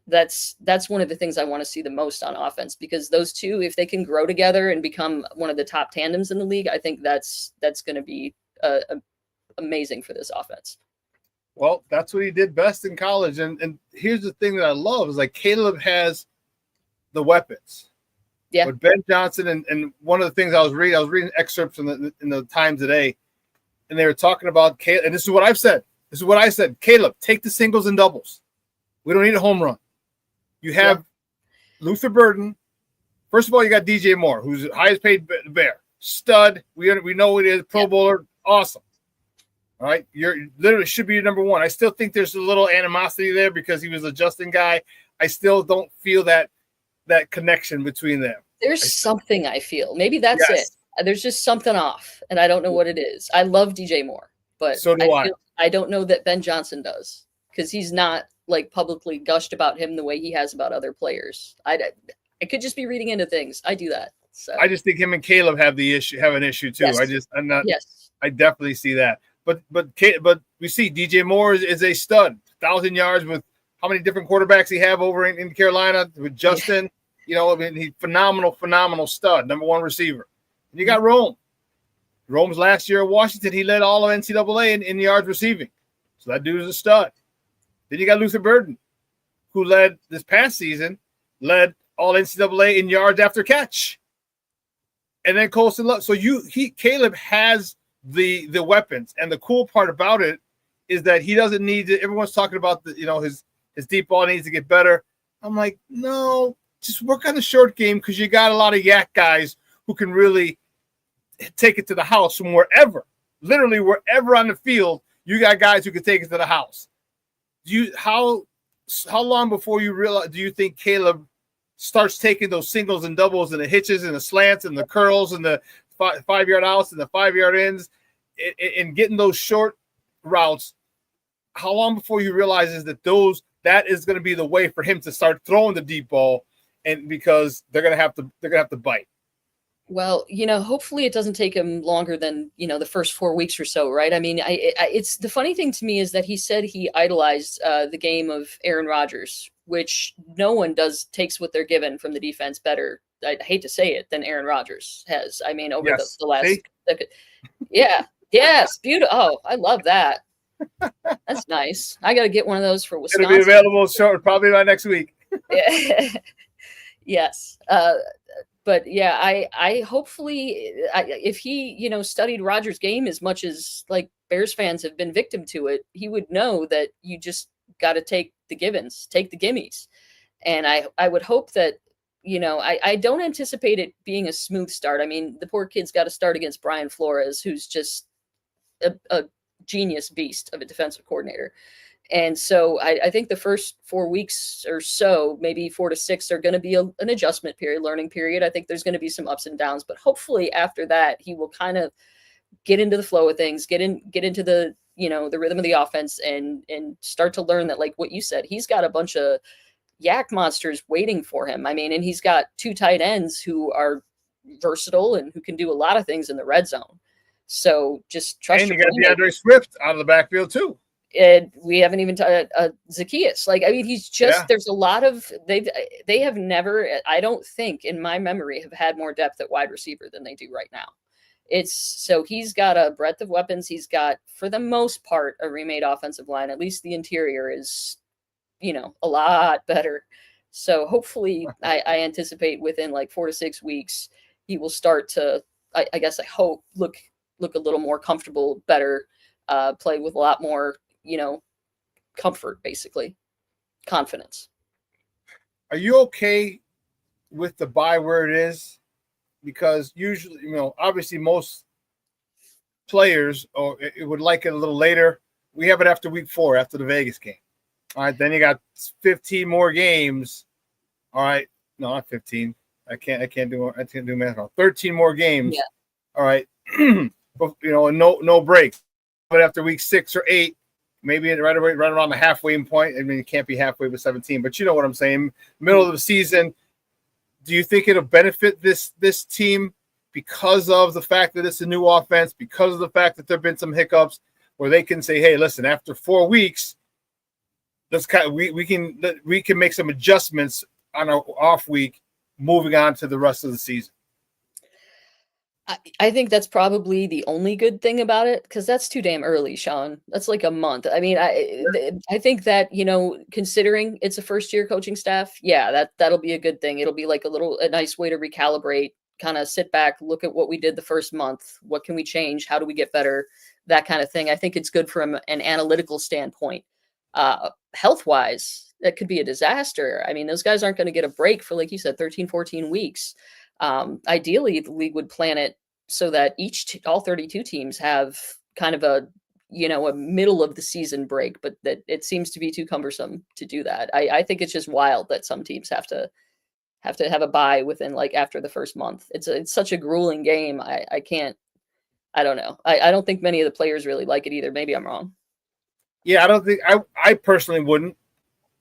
that's one of the things I want to see the most on offense, because those two, if they can grow together and become one of the top tandems in the league, I think that's going to be amazing for this offense. Well, that's what he did best in college. And here's the thing that I love is Caleb has the weapons. Yeah. With Ben Johnson and one of the things I was reading excerpts in the Times today, and they were talking about Caleb, and this is what I've said. This is what I said. Caleb, take the singles and doubles. We don't need a home run. You have Luther Burden. First of all, you got DJ Moore, who's the highest paid Bear. Stud. We know it is. Pro Bowler. Awesome. All right, you're literally should be your number one. I still think there's a little animosity there because he was a Justin guy. I still don't feel that connection between them. There's something I feel. Maybe that's it. Yes. There's just something off, and I don't know what it is. I love DJ Moore, but So do I. I don't know that Ben Johnson does, because he's not like publicly gushed about him the way he has about other players. I could just be reading into things. I do that. So I just think him and Caleb have an issue too. Yes. I'm not. Yes. I definitely see that. But we see DJ Moore is a stud. 1,000 yards with how many different quarterbacks he have over in Carolina with Justin. You know, I mean, he's phenomenal stud, number one receiver. And you got Rome. Rome's last year at Washington, he led all of NCAA in yards receiving. So that dude is a stud. Then you got Luther Burden, who led this past season, led all NCAA in yards after catch. And then Colson Love. So Caleb has the weapons. And the cool part about it is that he doesn't need to. Everyone's talking about his deep ball needs to get better. I'm like, no, just work on the short game, because you got a lot of yak guys who can really take it to the house from wherever, literally wherever on the field. You got guys who can take it to the house. How long before you realize? Do you think Caleb starts taking those singles and doubles and the hitches and the slants and the curls and the 5-yard outs and the 5-yard ins and getting those short routes? How long before you realizes that is going to be the way for him to start throwing the deep ball, and because they're going to have to bite? Well, hopefully it doesn't take him longer than, the first 4 weeks or so, right? I mean, it's the funny thing to me is that he said he idolized the game of Aaron Rodgers, which no one takes what they're given from the defense better, I hate to say it, than Aaron Rodgers has. I mean, over the last decade. Yeah. Yes. Beautiful. Oh, I love that. That's nice. I got to get one of those for Wisconsin. It'll be available short, probably by next week. Yes. But yeah, I hopefully, if he, studied Rodgers' game as much as like Bears fans have been victim to it, he would know that you just got to take the givens, take the gimmies. And I would hope that, I don't anticipate it being a smooth start. I mean, the poor kid's got to start against Brian Flores, who's just a genius beast of a defensive coordinator. And so I think the first 4 weeks or so, maybe 4 to 6, are going to be an adjustment period, learning period. I think there's going to be some ups and downs, but hopefully after that, he will kind of get into the flow of things, get into the, the rhythm of the offense, and start to learn that, like what you said, he's got a bunch of yak monsters waiting for him. I mean, and he's got 2 tight ends who are versatile and who can do a lot of things in the red zone. So just trust. And you got DeAndre Swift out of the backfield too. And we haven't even Zacchaeus. Like, I mean, he's just, there's a lot of, they have never, I don't think in my memory, have had more depth at wide receiver than they do right now. So he's got a breadth of weapons. He's got, for the most part, a remade offensive line. At least the interior is, a lot better. So hopefully I anticipate within like 4 to 6 weeks, he will start to, I guess I hope, look a little more comfortable, better, play with a lot more, comfort, basically, confidence. Are you okay with the bye where it is? Because usually, obviously most players it would like it a little later. We have it after week 4, after the Vegas game. All right, then you got 15 more games. All right, no, not 15. I can't do math. 13 more games. Yeah. All right, but, no breaks. But after week 6 or 8, maybe right around the halfway point. I mean, it can't be halfway with 17, but you know what I'm saying. Middle of the season. Do you think it'll benefit this team because of the fact that it's a new offense, because of the fact that there've been some hiccups, where they can say, "Hey, listen, after 4 weeks, we can make some adjustments on our off week, moving on to the rest of the season"? I think that's probably the only good thing about it, because that's too damn early, Shawn. That's like a month. I mean, I think that, considering it's a first-year coaching staff, that'll be a good thing. It'll be like a nice way to recalibrate, kind of sit back, look at what we did the first month. What can we change? How do we get better? That kind of thing. I think it's good from an analytical standpoint. Health-wise, that could be a disaster. I mean, those guys aren't going to get a break for, like you said, 13, 14 weeks. Ideally, the league would plan it so that all 32 teams have kind of a, a middle of the season break, but that it seems to be too cumbersome to do that. I think it's just wild that some teams have to have a bye within like after the first month. It's such a grueling game. I can't. I don't know. I don't think many of the players really like it either. Maybe I'm wrong. Yeah, I don't think I personally wouldn't.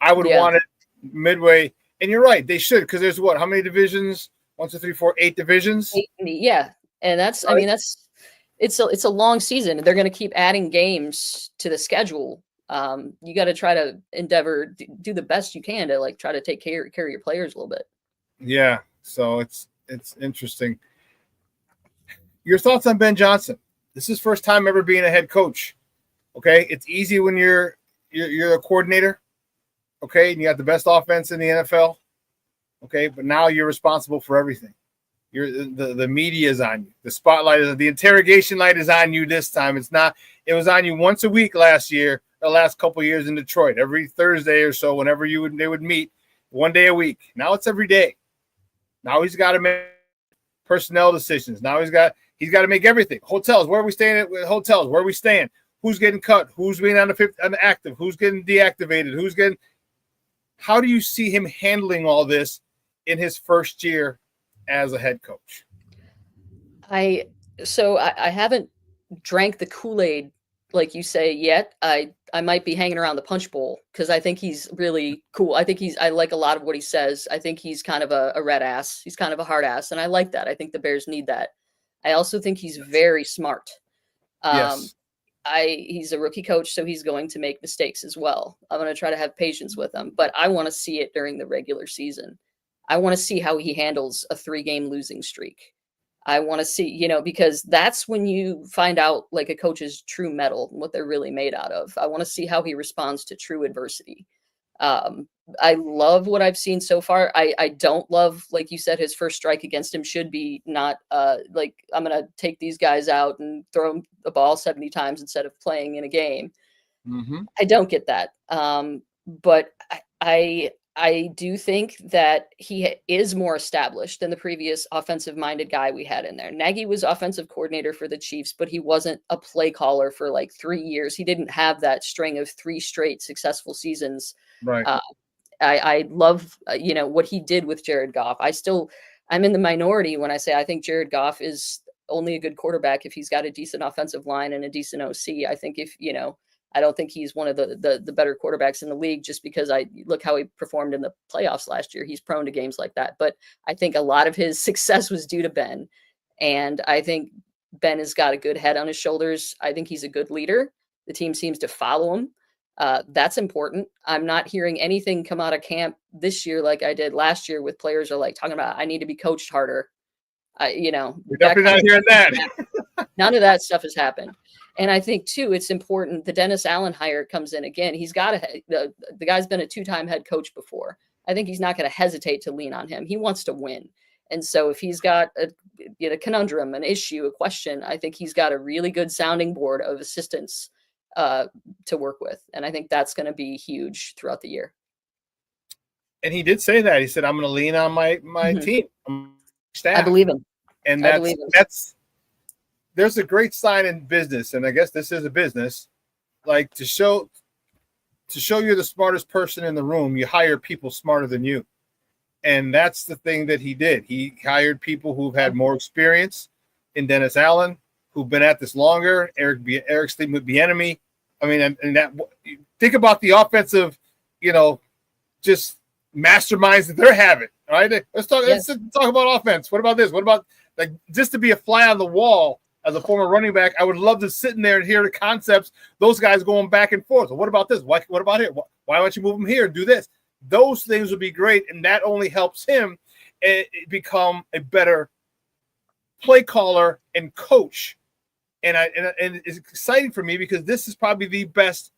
I would want it midway. And you're right, they should, because there's how many divisions? 1, 2, 3, 4, 8 divisions. Yeah, and that's right. I mean it's a long season. They're going to keep adding games to the schedule. You got to try to do the best you can to like try to take care of your players a little bit. Yeah, so it's interesting. Your thoughts on Ben Johnson? This is his first time ever being a head coach. Okay, it's easy when you're a coordinator. Okay, and you got the best offense in the NFL. Okay, but now you're responsible for everything. The media is on you. The spotlight is the interrogation light is on you this time. It's not. It was on you once a week last year, the last couple of years in Detroit. Every Thursday or so, whenever they would meet, one day a week. Now it's every day. Now he's got to make personnel decisions. Now he's got to make everything. Hotels, where are we staying at? Hotels, where are we staying? Who's getting cut? Who's being on the active? Who's getting deactivated? How do you see him handling all this in his first year as a head coach? I haven't drank the Kool-Aid like you say yet. I might be hanging around the punch bowl because I think he's really cool. I like a lot of what he says. I think he's kind of a red ass. He's kind of a hard ass, and I like that. I think the Bears need that. I also think he's very smart. Yes. He's a rookie coach, so he's going to make mistakes as well. I'm going to try to have patience with him, but I want to see it during the regular season. I want to see how he handles a 3-game losing streak. I want to see, because that's when you find out like a coach's true mettle, what they're really made out of. I want to see how he responds to true adversity. I love what I've seen so far. I don't love, like you said, his first strike against him should be not like I'm going to take these guys out and throw them the ball 70 times instead of playing in a game. Mm-hmm. I don't get that. But I do think that he is more established than the previous offensive-minded guy we had in there. Nagy was offensive coordinator for the Chiefs, but he wasn't a play caller for like 3 years. He didn't have that string of 3 straight successful seasons. Right. I love, what he did with Jared Goff. I'm in the minority when I say I think Jared Goff is only a good quarterback if he's got a decent offensive line and a decent OC. I think I don't think he's one of the better quarterbacks in the league just because I look how he performed in the playoffs last year. He's prone to games like that. But I think a lot of his success was due to Ben. And I think Ben has got a good head on his shoulders. I think he's a good leader. The team seems to follow him. That's important. I'm not hearing anything come out of camp this year like I did last year with players are like talking about, I need to be coached harder. We're definitely not hearing that. None of that stuff has happened. And I think, too, it's important. The Dennis Allen hire comes in again. He's got the guy's been a 2-time head coach before. I think he's not going to hesitate to lean on him. He wants to win. And so if he's got a conundrum, an issue, a question, I think he's got a really good sounding board of assistants to work with. And I think that's going to be huge throughout the year. And he did say that. He said, I'm going to lean on my team, staff. I believe him. And that's there's a great sign in business, and I guess this is a business, like to show you're the smartest person in the room, you hire people smarter than you. And that's the thing that he did. He hired people who've had more experience in Dennis Allen, who've been at this longer, Eric Bieniemy. I mean, and that think about the offensive, just masterminds that they're having. All right, let's talk about offense. What about this? What about like just to be a fly on the wall? As a former running back, I would love to sit in there and hear the concepts, those guys going back and forth. Well, what about this? What about it? Why don't you move him here? Do this. Those things would be great, and that only helps him become a better play caller and coach. And it's exciting for me because this is probably the best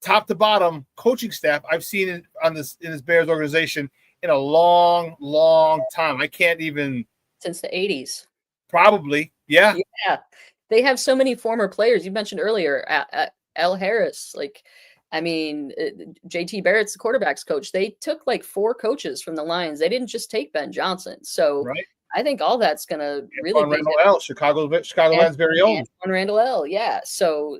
top to bottom coaching staff I've seen in this Bears organization in a long, long time. I can't even since the 80s. Probably. Yeah. Yeah. They have so many former players. You mentioned earlier, Al Harris. JT Barrett's the quarterback's coach. They took like 4 coaches from the Lions. They didn't just take Ben Johnson. So I think all that's going to really Antoine be Randall L, Chicagoland's very own. Antoine Randall L, yeah. So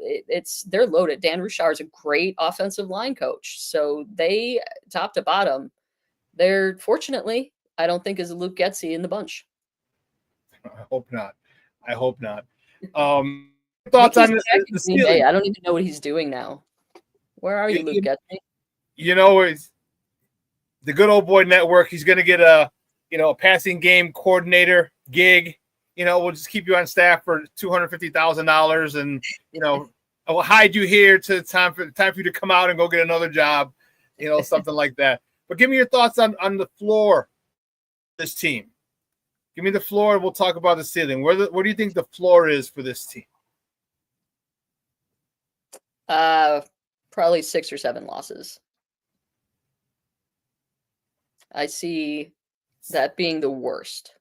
they're loaded. Dan Rouchard is a great offensive line coach. So they, top to bottom, they're fortunately, I don't think is Luke Getsy in the bunch. I hope not. Thoughts on the ceiling? I don't even know what he's doing now. Where are you, Luke Getsy? It's the good old boy network. He's going to get a passing game coordinator gig. We'll just keep you on staff for $250,000, and I will hide you here to time for you to come out and go get another job, something like that. But give me your thoughts on the floor of this team. Give me the floor, and we'll talk about the ceiling. Where do you think the floor is for this team? Probably 6 or 7 losses. I see that being the worst.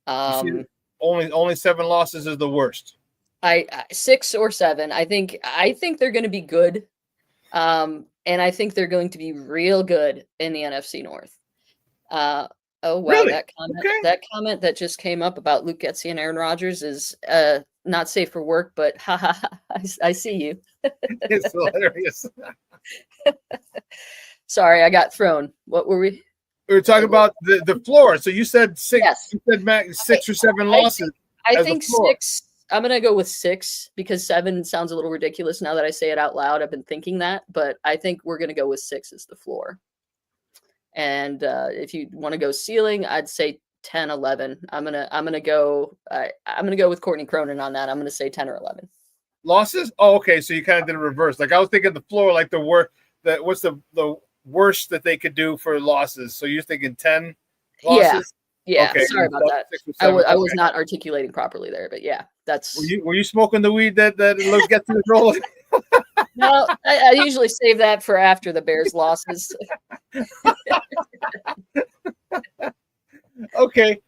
Only 7 losses is the worst. 6 or 7. I think they're going to be good, and I think they're going to be real good in the NFC North. Oh wow, really? That comment that just came up about Luke Getsy and Aaron Rodgers is not safe for work, but I see you. It's hilarious. Sorry, I got thrown. What were we? We were talking about the floor. So you said 6. Yes. You said max 6 or 7 losses. I think 6. I'm gonna go with 6 because 7 sounds a little ridiculous now that I say it out loud. I've been thinking that, but I think we're gonna go with 6 as the floor. And if you want to go ceiling, I'd say 10, 11. I'm gonna go with Courtney Cronin on that. I'm gonna say 10 or 11 losses. Oh, okay. So you kind of did a reverse. Like I was thinking the floor, like the worst. What's the worst that they could do for losses? So you're thinking 10 losses? Yeah. Okay. Sorry about that. I was not articulating properly there, but yeah, that's. Were you smoking the weed that Luke Getsy was rolling? No, I usually save that for after the Bears losses. Okay.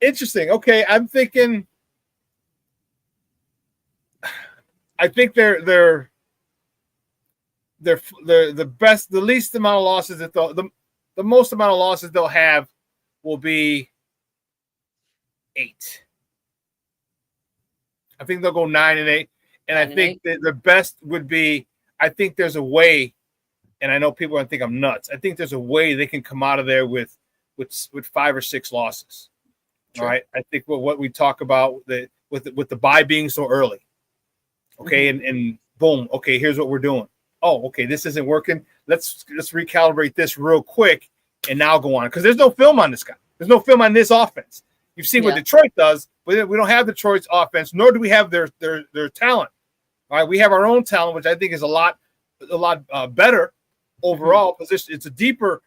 Interesting. Okay. I think they're the best, the least amount of losses that the most amount of losses they'll have will be 8. I think they'll go 9-8. And I think that the best would be, I think there's a way, and I know people are going to think I'm nuts. I think there's a way they can come out of there with 5 or 6 losses. Sure. All right. I think what we talk about with the bye being so early. Okay. Mm-hmm. And boom. Okay. Here's what we're doing. Oh, okay. This isn't working. Let's recalibrate this real quick and now go on. Because there's no film on this guy. There's no film on this offense. You've seen what Detroit does, but we don't have Detroit's offense, nor do we have their talent. All right, we have our own talent, which I think is a lot better overall position. It's a deeper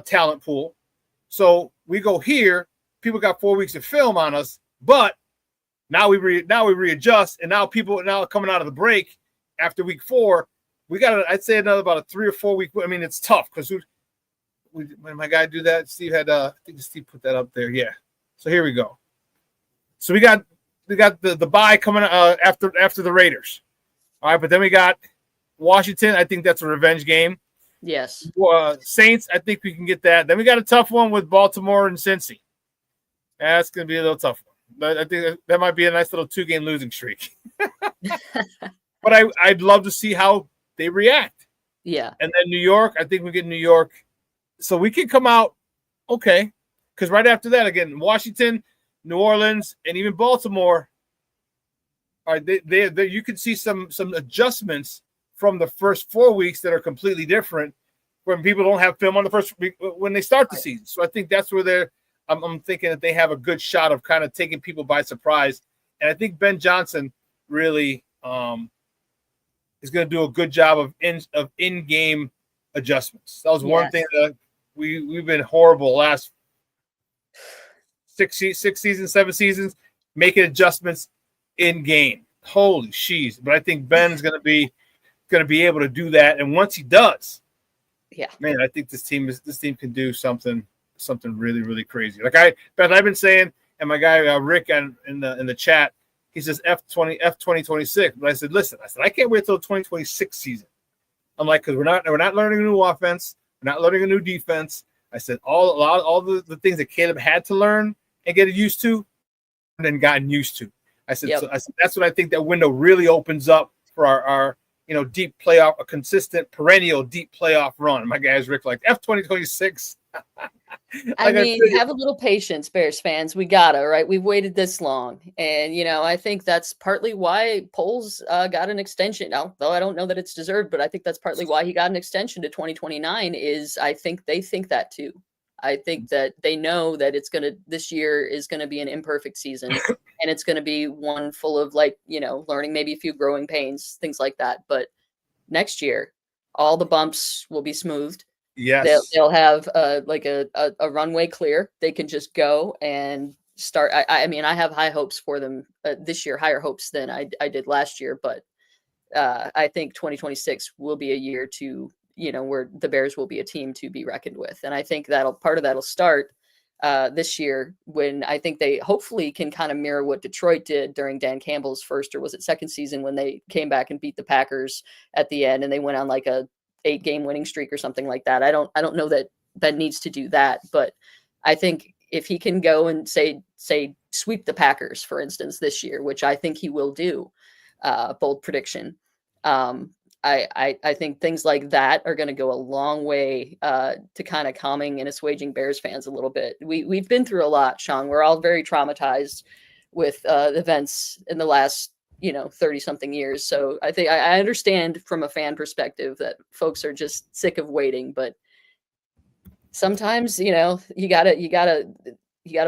talent pool. So we go here. People got 4 weeks of film on us, but now we readjust, and now coming out of the break after week 4, we got I'd say another about a 3 or 4 week. I mean, it's tough because when my guy do that, Steve had I think Steve put that up there. Yeah. So here we go. So we got the bye coming after the Raiders. All right, but then we got Washington. I think that's a revenge game. Yes. Saints, I think we can get that. Then we got a tough one with Baltimore and Cincy. That's going to be a little tough one. But I think that might be a nice little 2-game losing streak. But I'd love to see how they react. Yeah. And then New York, I think we get New York. So we can come out okay. Because right after that, again, Washington, New Orleans, and even Baltimore, all right, they you can see some adjustments from the first 4 weeks that are completely different when people don't have film on the first week when they start the season. So I think that's where I'm thinking that they have a good shot of kind of taking people by surprise. And I think Ben Johnson really is going to do a good job of in-game adjustments. That was one thing that we've been horrible last 6 seasons, 7 seasons, making adjustments in game. Holy sheesh. But I think Ben's going to be able to do that. And once he does, man, I think this team can do something really, really crazy. Like Beth, I've been saying, and my guy Rick in the chat, he says F2026. But I said, listen, I can't wait till the 2026 season. I'm like, because we're not learning a new offense, we're not learning a new defense. I said all the things that Caleb had to learn and get used to, and then gotten used to. I said, Yep. so I said that's what I think that window really opens up for our deep playoff, a consistent, perennial deep playoff run. My guys, Rick, like F2026. I mean, have a little patience, Bears fans. We gotta, right? We've waited this long. And, I think that's partly why Poles got an extension. Although I don't know that it's deserved, but I think that's partly why he got an extension to 2029 is I think they think that too. I think that they know that this year is going to be an imperfect season and it's going to be one full of learning maybe a few growing pains, things like that. But next year, all the bumps will be smoothed. Yes. They'll have a runway clear. They can just go and start. I mean, I have high hopes for them this year, higher hopes than I did last year. But I think 2026 will be a year to, where the Bears will be a team to be reckoned with. And I think part of that'll start this year when I think they hopefully can kind of mirror what Detroit did during Dan Campbell's first, or was it second season, when they came back and beat the Packers at the end and they went on like a 8-game winning streak or something like that. I don't know that Ben needs to do that, but I think if he can go and say sweep the Packers, for instance, this year, which I think he will do, bold prediction. I think things like that are going to go a long way to kind of calming and assuaging Bears fans a little bit. We've been through a lot, Shawn. We're all very traumatized with events in the last 30 something years. So I think I understand from a fan perspective that folks are just sick of waiting, but sometimes, you gotta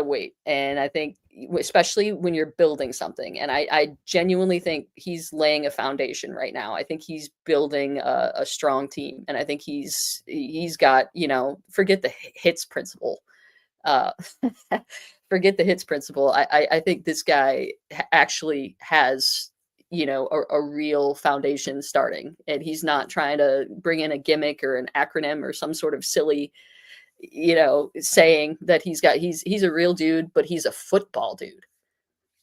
wait. And I think especially when you're building something, and I genuinely think he's laying a foundation right now. I think he's building a strong team. And I think he's got, forget the hits principle. Forget the hits principle. I think this guy actually has, a real foundation starting, and he's not trying to bring in a gimmick or an acronym or some sort of silly, saying that he's a real dude, but he's a football dude.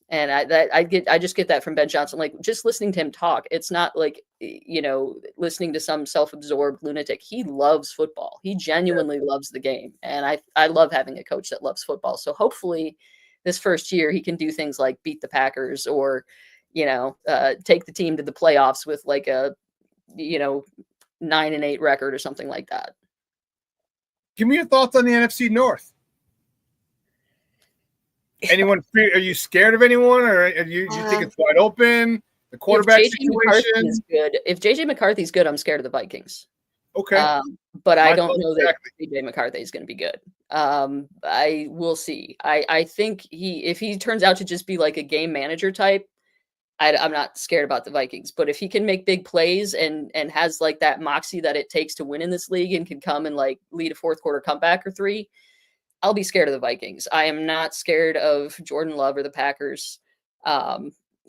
And I just get that from Ben Johnson. Like, just listening to him talk, it's not like, listening to some self-absorbed lunatic. He loves football. He genuinely loves the game. And I love having a coach that loves football. So hopefully this first year he can do things like beat the Packers or, take the team to the playoffs with like a, 9-8 record or something like that. Give me your thoughts on the NFC North. Anyone? Are you scared of anyone, or do you think it's wide open? The quarterback situation is good. If JJ McCarthy's good, I'm scared of the Vikings. Okay, but I don't know that JJ McCarthy is going to be good. I will see. I think if he turns out to just be like a game manager type, I'm not scared about the Vikings. But if he can make big plays and has like that moxie that it takes to win in this league and can come and like lead a fourth quarter comeback or 3, I'll be scared of the Vikings. I am not scared of Jordan Love or the Packers. Might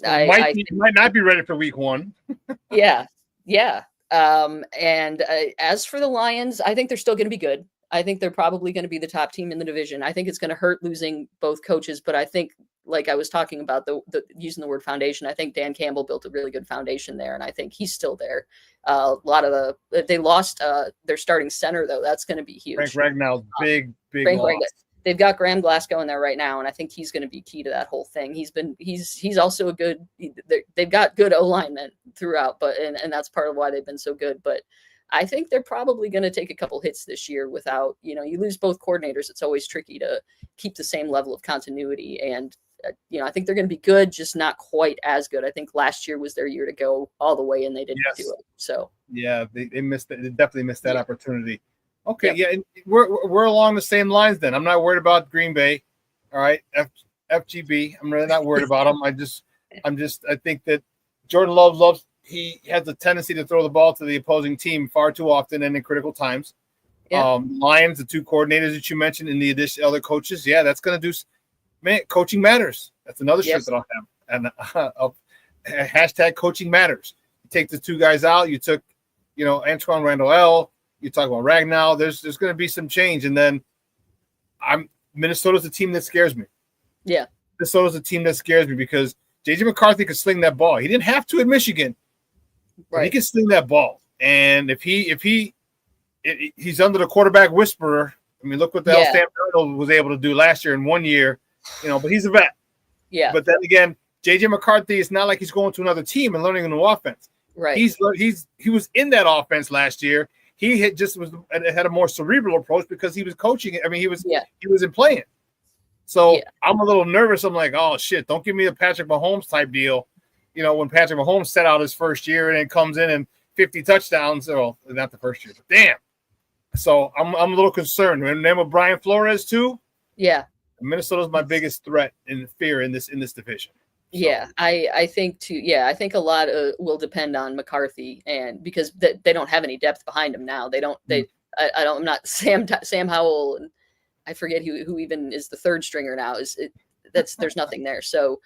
not be ready for week 1. Yeah. And as for the Lions, I think they're still going to be good. I think they're probably going to be the top team in the division. I think it's going to hurt losing both coaches, but I think, like I was talking about the using the word foundation, I think Dan Campbell built a really good foundation there, and I think he's still there. A lot of they lost their starting center though. That's going to be huge. Frank Ragnall's big loss. They've got Graham Glasgow in there right now, and I think he's going to be key to that whole thing. He's also a good. They've got good O-linemen throughout, but and that's part of why they've been so good. But I think they're probably going to take a couple hits this year without, you lose both coordinators. It's always tricky to keep the same level of continuity. And, I think they're going to be good, just not quite as good. I think last year was their year to go all the way, and they didn't do it. So, yeah, they missed it. They definitely missed that opportunity. Okay. Yeah. And we're along the same lines then. I'm not worried about Green Bay. All right. FGB. I'm really not worried about them. I think that Jordan Love he has a tendency to throw the ball to the opposing team far too often and in critical times. Yeah. Lions, the 2 coordinators that you mentioned, in the addition other coaches. Yeah, that's going to do. Man, coaching matters. That's another shirt that I'll have. And hashtag coaching matters. You take the 2 guys out. You took, Antoine Randall L. You talk about Ragnow. There's going to be some change, and then Minnesota's a team that scares me. Yeah, Minnesota's a team that scares me because JJ McCarthy could sling that ball. He didn't have to at Michigan. Right. He can sling that ball, and if he's under the quarterback whisperer. I mean, look what the hell Sam Darnold was able to do last year in 1 year but he's a vet. Yeah. But then again, J.J. McCarthy, it's not like he's going to another team and learning a new offense. Right. He was in that offense last year. He had a more cerebral approach because he was coaching it. I mean, he was in playing. So I'm a little nervous. I'm like, oh shit, don't give me a Patrick Mahomes type deal. When Patrick Mahomes set out his first year and then comes in and 50 touchdowns. Well, not the first year, but damn. So I'm a little concerned. And then with Brian Flores too. Yeah. Minnesota's my biggest threat and fear in this division. So. Yeah, I think too. Yeah, I think a lot will depend on McCarthy, and because they don't have any depth behind him now. They don't. I'm not Sam Howell, and I forget who even is the third stringer now. There's nothing there. So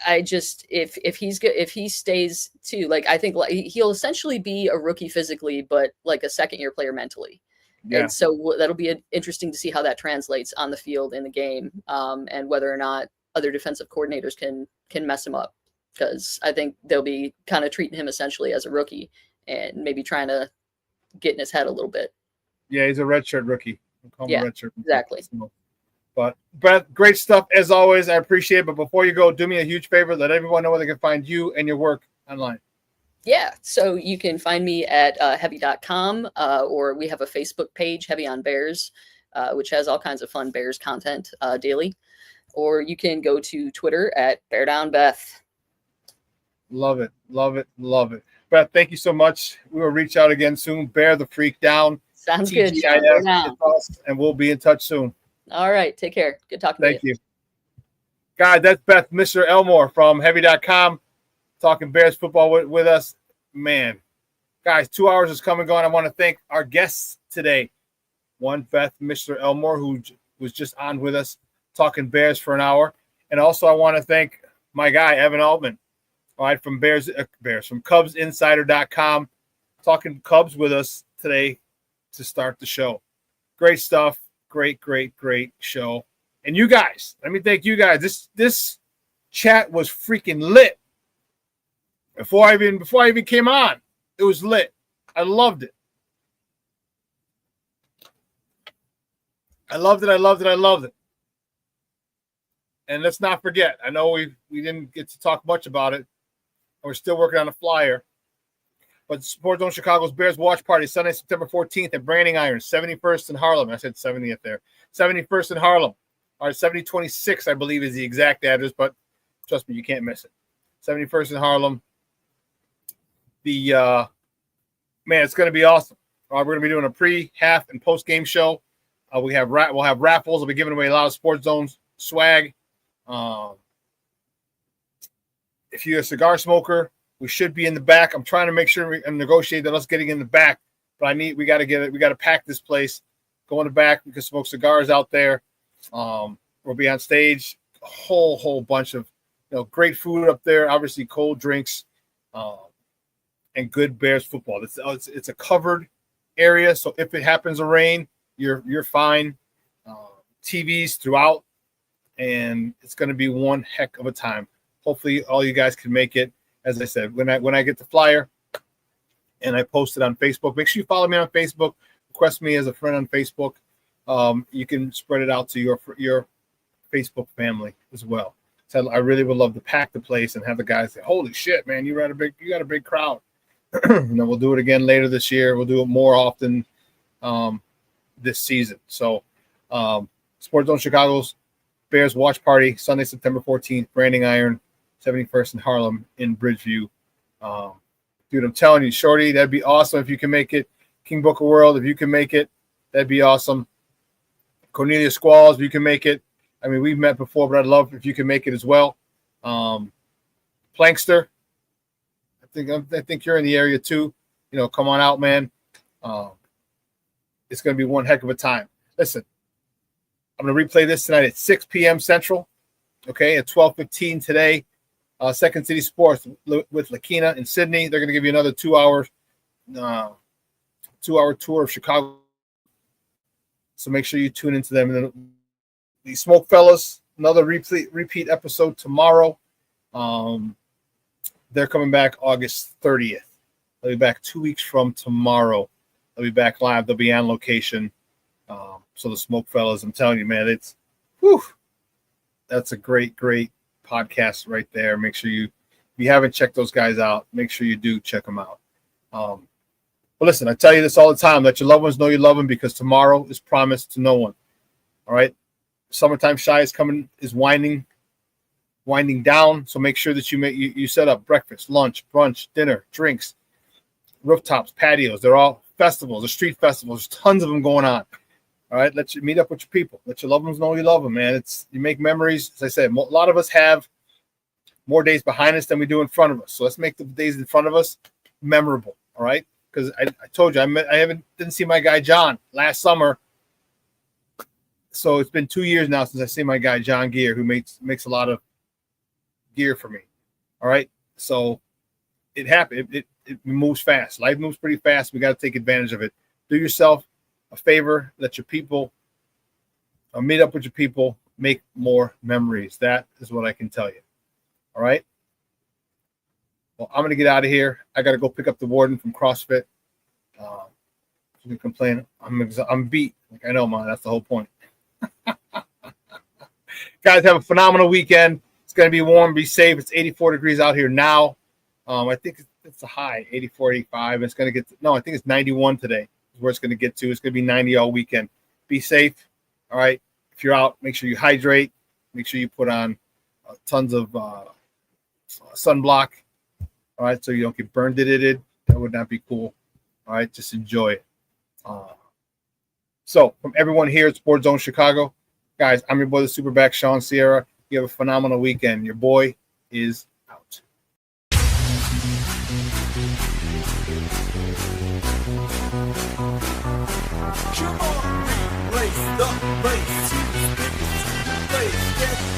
I just if he stays too, like I think he'll essentially be a rookie physically, but like a second year player mentally. Yeah. And so that'll be interesting to see how that translates on the field in the game, and whether or not other defensive coordinators can mess him up, because I think they'll be kind of treating him essentially as a rookie and maybe trying to get in his head a little bit. Yeah, he's a redshirt rookie. Yeah, exactly. But Beth, great stuff as always. I appreciate it. But before you go, do me a huge favor. Let everyone know where they can find you and your work online. Yeah, so you can find me at heavy.com, or we have a Facebook page, Heavy on Bears, which has all kinds of fun Bears content daily. Or you can go to Twitter at BearDownBeth. Love it, love it, love it. Beth, thank you so much. We will reach out again soon. Bear the freak down. Sounds good. And we'll be in touch soon. All right, take care. Good talking to you. Thank you. Guys, that's Beth Mishler-Elmore from Heavy.com talking Bears football with us. Man, guys, 2 hours is come and gone. I want to thank our guests today. One, Beth Mishler-Elmore, who was just on with us, talking Bears for an hour. And also I want to thank my guy, Evan Altman, all right, from from CubsInsider.com, talking Cubs with us today to start the show. Great stuff. Great show. And you guys, let me thank you guys. This chat was freaking lit. Before I even came on, it was lit. I loved it. I loved it. And let's not forget, I know we didn't get to talk much about it. We're still working on a flyer. But Sports Zone Chicago's Bears Watch Party, Sunday, September 14th at Branding Iron, 71st in Harlem. I said 70th there. 71st in Harlem. All right, 7026, I believe, is the exact address, but trust me, you can't miss it. 71st in Harlem. Man, it's going to be awesome. We're going to be doing a pre, half, and post-game show. We'll have raffles. We'll be giving away a lot of Sports Zones swag. If you're a cigar smoker, we should be in the back. I'm trying to make sure and negotiate that us getting in the back, but we got to get it. We got to pack this place. Go in the back. We can smoke cigars out there. We'll be on stage. A whole bunch of great food up there. Obviously, cold drinks, and good Bears football. It's a covered area, so if it happens to rain, you're fine. TVs throughout, and it's going to be one heck of a time. Hopefully, all you guys can make it. As I said, when I get the flyer and I post it on Facebook, make sure you follow me on Facebook. Request me as a friend on Facebook. You can spread it out to your Facebook family as well. So I really would love to pack the place and have the guys say, "Holy shit, man, you got a big crowd." We'll do it again later this year. We'll do it more often this season. So, Sports Zone Chicago's Bears Watch Party, Sunday, September 14th, Branding Iron, 71st in Harlem in Bridgeview. Dude, I'm telling you, Shorty, that'd be awesome if you can make it. King Booker World, if you can make it, that'd be awesome. Cornelia Squalls, if you can make it. I mean, we've met before, but I'd love if you can make it as well. Plankster, I think you're in the area too. Come on out, man. It's going to be one heck of a time. Listen, I'm going to replay this tonight at 6 p.m. Central. Okay, at 12:15 today. Second City Sports with Lakina in Sydney. They're going to give you another 2-hour tour of Chicago. So make sure you tune into them. And then the Smoke Fellas, another repeat episode tomorrow. They're coming back August 30th. They'll be back 2 weeks from tomorrow. They'll be back live. They'll be on location. So the Smoke Fellas, I'm telling you, man, That's a great podcast right there. Make sure if you haven't checked those guys out, make sure you do check them out. But listen, I tell you this all the time: let your loved ones know you love them, because tomorrow is promised to no one. All right, summertime shy is winding down. So make sure that you set up breakfast, lunch, brunch, dinner, drinks, rooftops, patios. They're all festivals, the street festivals. There's tons of them going on. All right, let you meet up with your people. Let your loved ones know you love them, man. You make memories. As I said, a lot of us have more days behind us than we do in front of us. So let's make the days in front of us memorable. All right, because I told you didn't see my guy John last summer. So it's been 2 years now since I see my guy John Gear, who makes a lot of gear for me. All right, so it happened. It moves fast. Life moves pretty fast. We got to take advantage of it. Do yourself a favor. Let your people meet up with your people. Make more memories. That is what I can tell you. All right. Well, I'm going to get out of here. I got to go pick up the warden from CrossFit. You can complain. I'm beat. Like, I know, man. That's the whole point. Guys, have a phenomenal weekend. It's going to be warm. Be safe. It's 84 degrees out here now. I think it's a high, 84, 85. It's going to get I think it's 91 today is where it's going to get to. It's going to be 90 all weekend. Be safe. All right. If you're out, make sure you hydrate. Make sure you put on tons of sunblock. All right. So you don't get burned. That would not be cool. All right. Just enjoy it. So from everyone here at Sports Zone Chicago, guys, I'm your boy, the SuperBack, Shawn Sierra. You have a phenomenal weekend. Your boy is out. Come on, race the race, place, get